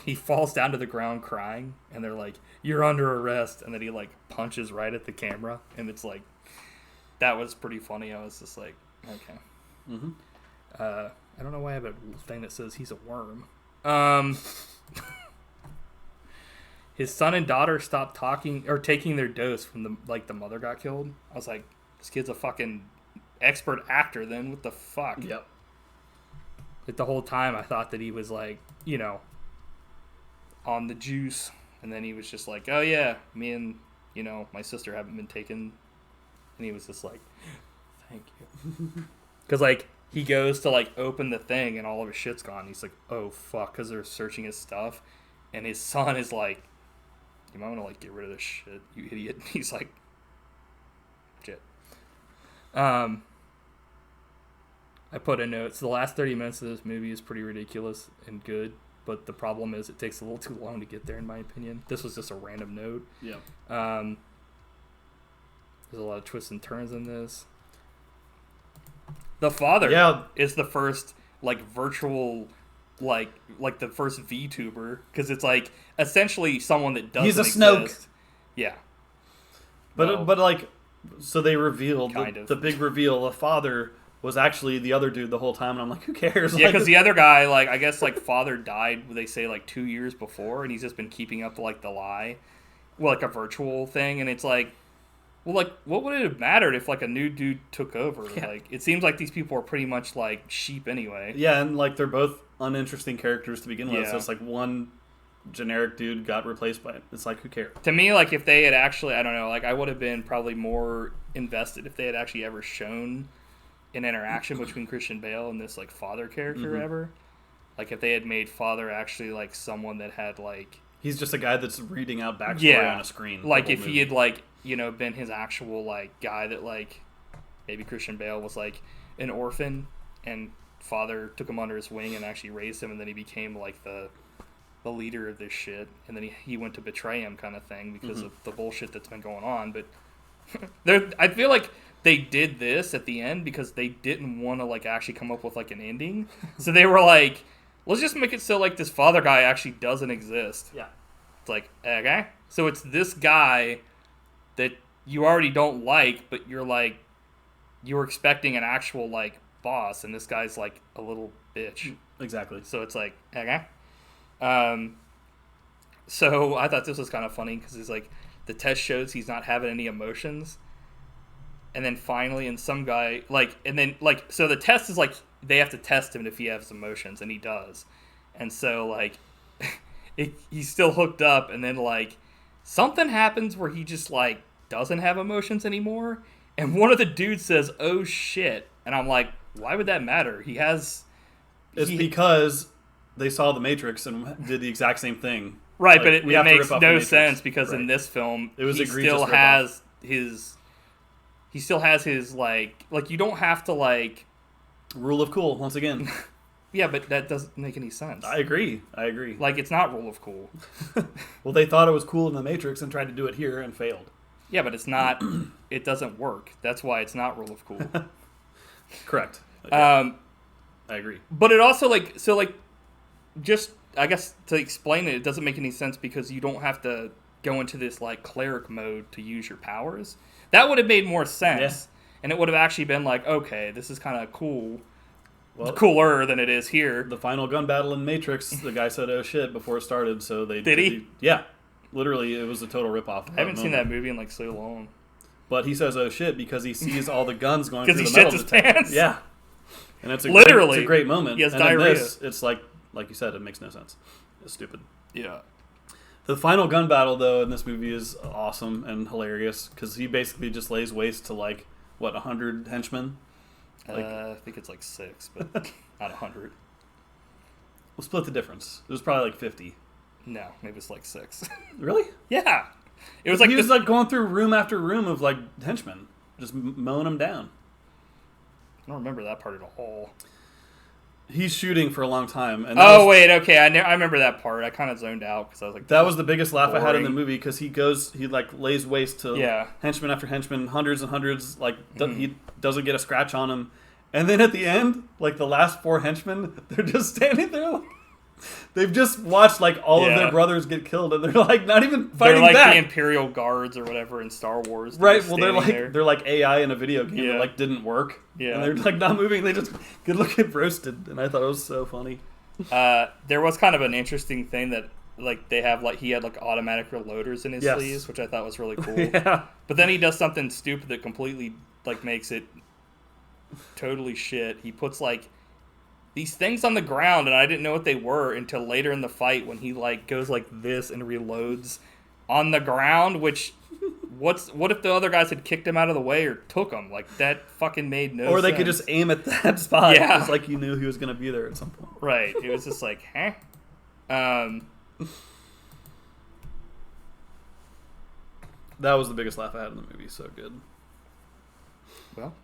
He falls down to the ground crying, and they're like, "You're under arrest," and then he like punches right at the camera, and it's like, that was pretty funny. I was just like, okay. Mm-hmm. I don't know why I have a thing that says he's a worm. His son and daughter stopped talking or taking their dose from the mother got killed. I was like, this kid's a fucking expert actor then. What the fuck? Yep. Like the whole time I thought that he was like, on the juice. And then he was just like, oh yeah, me and, my sister haven't been taken. And he was just like, thank you. Because like, he goes to like open the thing and all of his shit's gone. He's like, oh fuck, because they're searching his stuff. And his son is like, you might want to like get rid of this shit, you idiot. And he's like, shit. I put a note. So the last 30 minutes of this movie is pretty ridiculous and good. But the problem is it takes a little too long to get there, in my opinion. This was just a random note. Yeah. There's a lot of twists and turns in this. The father is the first like virtual like the first VTuber, because it's like essentially someone that doesn't exist. He's a Snoke. Yeah. But like, so they revealed kind of. the big reveal. The father was actually the other dude the whole time, and I'm like, who cares? Yeah, like, because the other guy, like, I guess like father died, they say like 2 years before, and he's just been keeping up like the lie, well, like a virtual thing, and it's like, well, like, what would it have mattered if like a new dude took over? Yeah. Like, it seems like these people are pretty much like sheep anyway. Yeah, and like they're both uninteresting characters to begin with. Yeah. So it's like one generic dude got replaced by it. It's like, who cares? To me, like, if they had actually, I don't know, like, I would have been probably more invested if they had actually ever shown an interaction between Christian Bale and this like father character ever. Like if they had made father actually like someone that had like he's just a guy that's reading out backstory on a screen. Like if he had like been his actual like guy that like maybe Christian Bale was like an orphan and father took him under his wing and actually raised him, and then he became like the leader of this shit, and then he went to betray him kind of thing because of the bullshit that's been going on. But I feel like they did this at the end because they didn't want to like actually come up with like an ending, so they were like, let's just make it so like this father guy actually doesn't exist. Yeah, it's like, okay, so it's this guy that you already don't like, but you're like, you were expecting an actual like boss, and this guy's like a little bitch. Exactly. So it's like, okay. So I thought this was kind of funny because he's like, the test shows he's not having any emotions, and then finally, and some guy like, and then like, so the test is like they have to test him if he has emotions, and he does, and so like, he's still hooked up, and then like something happens where he just like doesn't have emotions anymore, and one of the dudes says, "Oh shit," and I'm like, why would that matter? He has. It's because they saw The Matrix and did the exact same thing. Right, like, but it makes no sense because in this film, it was he still has his like you don't have to like rule of cool once again. Yeah, but that doesn't make any sense. I agree. Like it's not rule of cool. Well, they thought it was cool in The Matrix and tried to do it here and failed. Yeah, but it's not. It doesn't work. That's why it's not rule of cool. Correct. I agree. But it also just I guess to explain it, it doesn't make any sense because you don't have to go into this like cleric mode to use your powers. That would have made more sense, and it would have actually been like, okay, this is kind of cool. Well, cooler than it is here. The final gun battle in Matrix, the guy said, "Oh shit," before it started, so they did he? Yeah, literally, it was a total ripoff. I haven't seen that movie in like so long. But he says, "Oh shit," because he sees all the guns going through the metal detector. Because he shit his pants. Yeah, and it's literally a great moment. He has and diarrhea. In this, it's like you said, it makes no sense. It's stupid. Yeah. The final gun battle, though, in this movie is awesome and hilarious because he basically just lays waste to 100 henchmen. I think it's 6, but not 100. We'll split the difference. It was probably 50. No, maybe it's 6. Really? Yeah. It was he was going through room after room of henchmen, just mowing them down. I don't remember that part at all. He's shooting for a long time. And wait, okay. I remember that part. I kind of zoned out because I was like, that was the biggest laugh I had in the movie because he lays waste to henchman after henchman, hundreds and hundreds. He doesn't get a scratch on him. And then at the end, the last 4 henchmen, they're just standing there. They've just watched all of their brothers get killed, and they're not even fighting back. They're like the Imperial Guards or whatever in Star Wars. Right. Well, they're like AI in a video game that didn't work. Yeah. And they're not moving. They just get looking roasted, and I thought it was so funny. There was kind of an interesting thing that they have he had automatic reloaders in his sleeves, which I thought was really cool. Yeah. But then he does something stupid that completely makes it totally shit. He puts these things on the ground, and I didn't know what they were until later in the fight when he goes like this and reloads on the ground. Which, what if the other guys had kicked him out of the way or took him? That fucking made no sense. Or they could just aim at that spot. Yeah, it's you knew he was going to be there at some point. Right. It was just huh? That was the biggest laugh I had in the movie. So good. Well.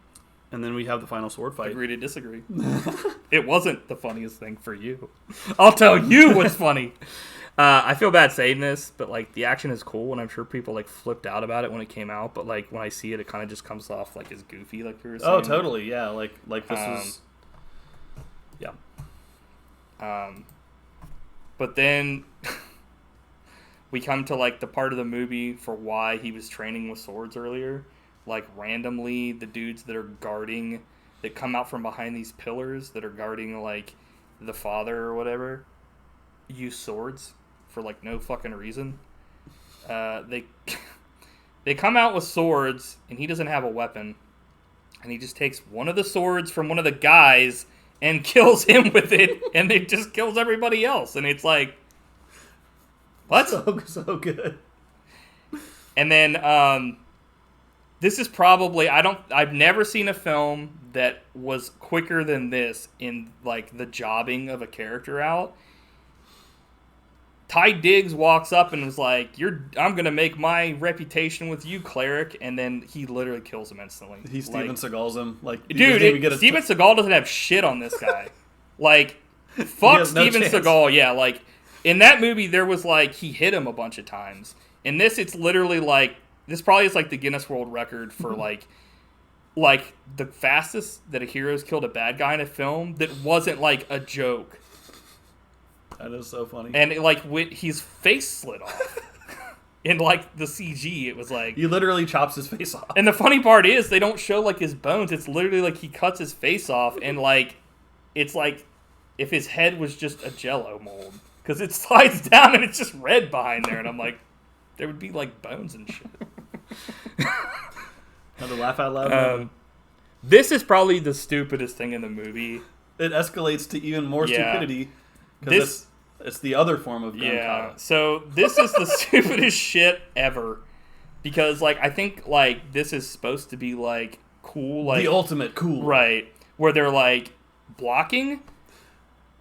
And then we have the final sword fight. Agree to disagree. It wasn't the funniest thing for you. I'll tell you what's funny. I feel bad saying this, but the action is cool, and I'm sure people flipped out about it when it came out. But when I see it, it kind of just comes off as goofy, we were saying. Oh, totally, yeah. This is, yeah. But then we come to the part of the movie for why he was training with swords earlier. Randomly, the dudes that come out from behind these pillars that are guarding, the father or whatever, use swords for, no fucking reason. They come out with swords, and he doesn't have a weapon. And he just takes one of the swords from one of the guys and kills him with it, and it just kills everybody else. And it's what? So good. And then, This is probably I've never seen a film that was quicker than this in like the jobbing of a character out. Taye Diggs walks up and is like, I'm gonna make my reputation with you, Clerick, and then he literally kills him instantly. He Steven Seagals him. Like, dude, Steven Seagal doesn't have shit on this guy. Like, fuck Steven Seagal. Yeah, like in that movie there was like he hit him a bunch of times. In this, it's literally like this probably is like the Guinness World Record for like the fastest that a hero's killed a bad guy in a film that wasn't like a joke. That is so funny. And like his face slid off. In like the CG, it was like he literally chops his face off. And the funny part is they don't show like his bones. It's literally like he cuts his face off, and like it's like if his head was just a Jello mold because it slides down and it's just red behind there, and I'm like, there would be like bones and shit. Another laugh out loud. This is probably the stupidest thing in the movie. It escalates to even more stupidity because it's the other form of gun kata. So this is the stupidest shit ever because like I think like this is supposed to be like cool, like the ultimate cool, right? Where they're like blocking.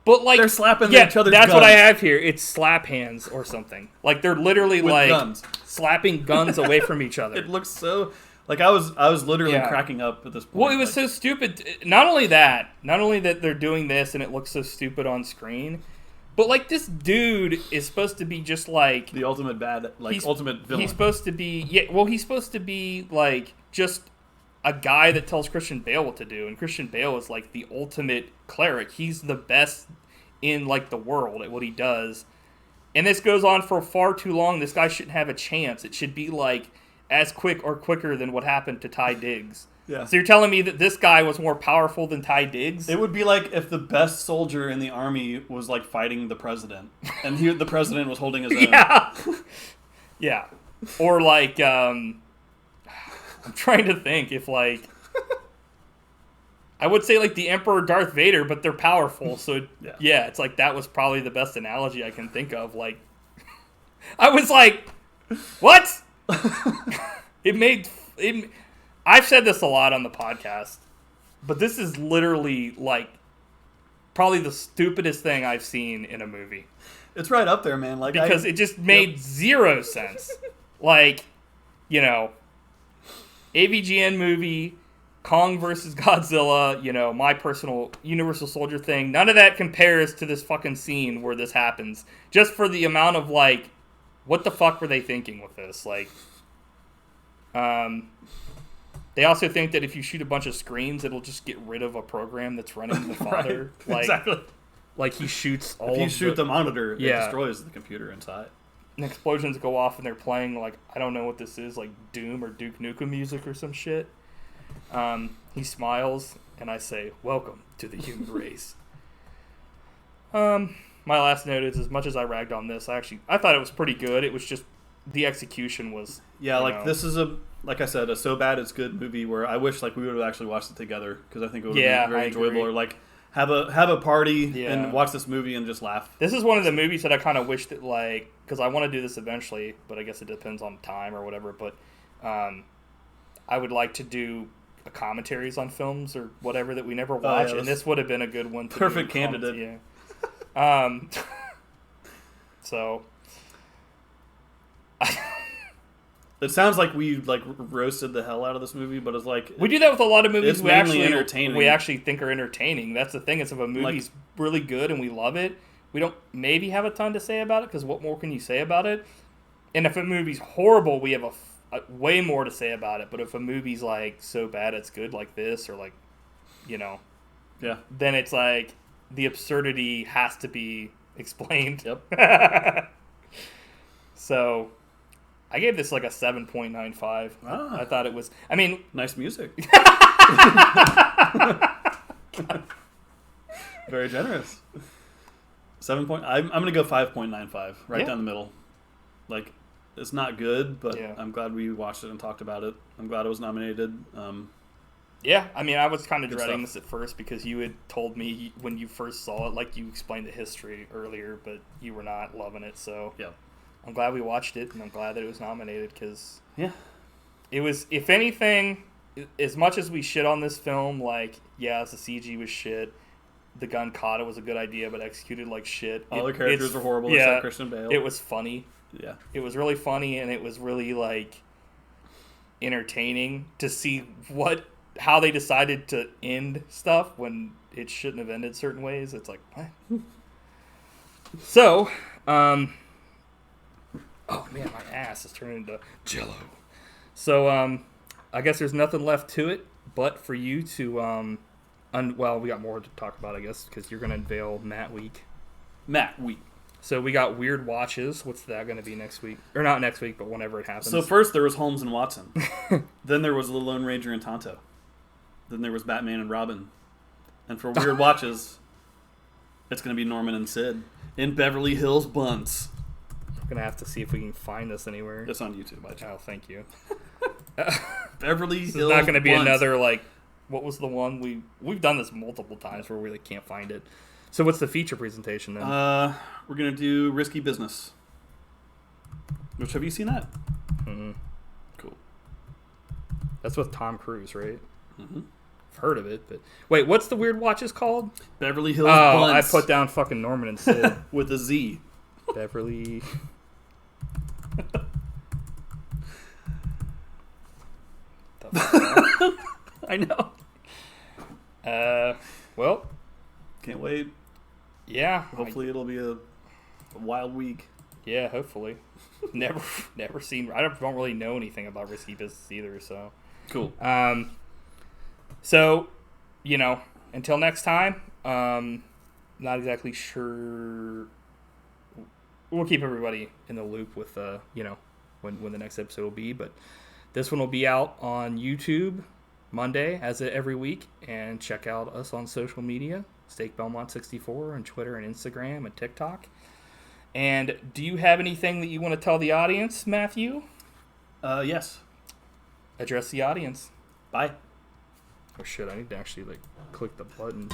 But like they're slapping each other's that's guns. what I have here. It's slap hands or something. Like they're literally with like guns. Slapping guns away from each other. It looks so like I was literally cracking up at this point. Well, it was so stupid. Not only that they're doing this and it looks so stupid on screen, but like this dude is supposed to be just like the ultimate ultimate villain. He's supposed to be he's supposed to be like just a guy that tells Christian Bale what to do, and Christian Bale is like the ultimate cleric. He's the best in like the world at what he does. And this goes on for far too long. This guy shouldn't have a chance. It should be like as quick or quicker than what happened to Taye Diggs. Yeah. So you're telling me that this guy was more powerful than Taye Diggs? It would be like if the best soldier in the army was like fighting the president, and the president was holding his own. Yeah. Yeah. Or like I'm trying to think if like I would say like the Emperor Darth Vader, but they're powerful. So yeah, it's like that was probably the best analogy I can think of. Like I was like, what? I've said this a lot on the podcast, but this is literally like probably the stupidest thing I've seen in a movie. It's right up there, man. Like because it just made zero sense. Like, you know, AVGN movie, Kong versus Godzilla, you know, my personal Universal Soldier thing. None of that compares to this fucking scene where this happens. Just for the amount of like, what the fuck were they thinking with this? Like, they also think that if you shoot a bunch of screens, it'll just get rid of a program that's running the father. Right, like, exactly. Like he shoots all. If you shoot the monitor, it yeah. destroys the computer inside. And explosions go off, and they're playing like I don't know what this is, like Doom or Duke Nukem music or some shit. He smiles, and I say, "Welcome to the human race." My last note is, as much as I ragged on this, I thought it was pretty good. It was just the execution was this is like I said, a so bad it's good movie where I wish like we would have actually watched it together because I think it would have been very enjoyable. Or like have a party and watch this movie and just laugh. This is one of the movies that I kind of wish that like because I want to do this eventually, but I guess it depends on time or whatever. But I would like to do commentaries on films or whatever that we never watch, and this would have been a good one. Perfect candidate. Yeah. So. It sounds like we like roasted the hell out of this movie, but it's like we do that with a lot of movies. We actually think are entertaining. That's the thing. It's if a movie's really good and we love it, we don't maybe have a ton to say about it because what more can you say about it? And if a movie's horrible, we have a way more to say about it. But if a movie's like so bad it's good, like this, or like, you know, then it's like the absurdity has to be explained. Yep. So. I gave this like a 7.95. I thought it was... I mean... Nice music. Very generous. 7 point... I'm going to go 5.95. Right down the middle. Like, it's not good, but I'm glad we watched it and talked about it. I'm glad it was nominated. Yeah, I mean, I was kind of dreading this at first because you had told me when you first saw it, like you explained the history earlier, but you were not loving it, so... Yeah. I'm glad we watched it, and I'm glad that it was nominated because It was, if anything, as much as we shit on this film, like, yeah, the CG was shit. The gun kata was a good idea, but executed like shit. All the characters were horrible except Christian Bale. It was funny. Yeah. It was really funny, and it was really, like, entertaining to see how they decided to end stuff when it shouldn't have ended certain ways. It's like, what? So, oh man, my ass is turning into jello. So, I guess there's nothing left to it but for you to, well, we got more to talk about, I guess, because you're going to unveil Matt Week. So we got Weird Watches. What's that going to be next week? Or not next week, but whenever it happens. So first there was Holmes and Watson. Then there was The Lone Ranger and Tonto. Then there was Batman and Robin. And for Weird Watches, it's going to be Norman and Sid in Beverly Hills Bunts. We're going to have to see if we can find this anywhere. It's on YouTube, by chance. Oh, thank you. Beverly Hills Bunts. It's not going to be another, like, what was the one? We've done this multiple times where we really can't find it. So what's the feature presentation then? We're going to do Risky Business. Which, have you seen that? Mm-hmm. Cool. That's with Tom Cruise, right? Mm-hmm. I've heard of it, but... Wait, what's the Weird Watches called? Beverly Hills Bunts. I put down fucking Norman and Sid. With a Z. Beverly... I know. Well... Can't wait. Yeah. Hopefully it'll be a wild week. Yeah, hopefully. Never seen... I don't really know anything about Risky Business either, so... Cool. So, until next time, not exactly sure... We'll keep everybody in the loop with, when the next episode will be, but this one will be out on YouTube Monday, as every week, and check out us on social media, Steak Belmont 64 on Twitter and Instagram and TikTok. And do you have anything that you want to tell the audience, Matthew? Yes. Address the audience. Bye. Oh shit, I need to actually click the button.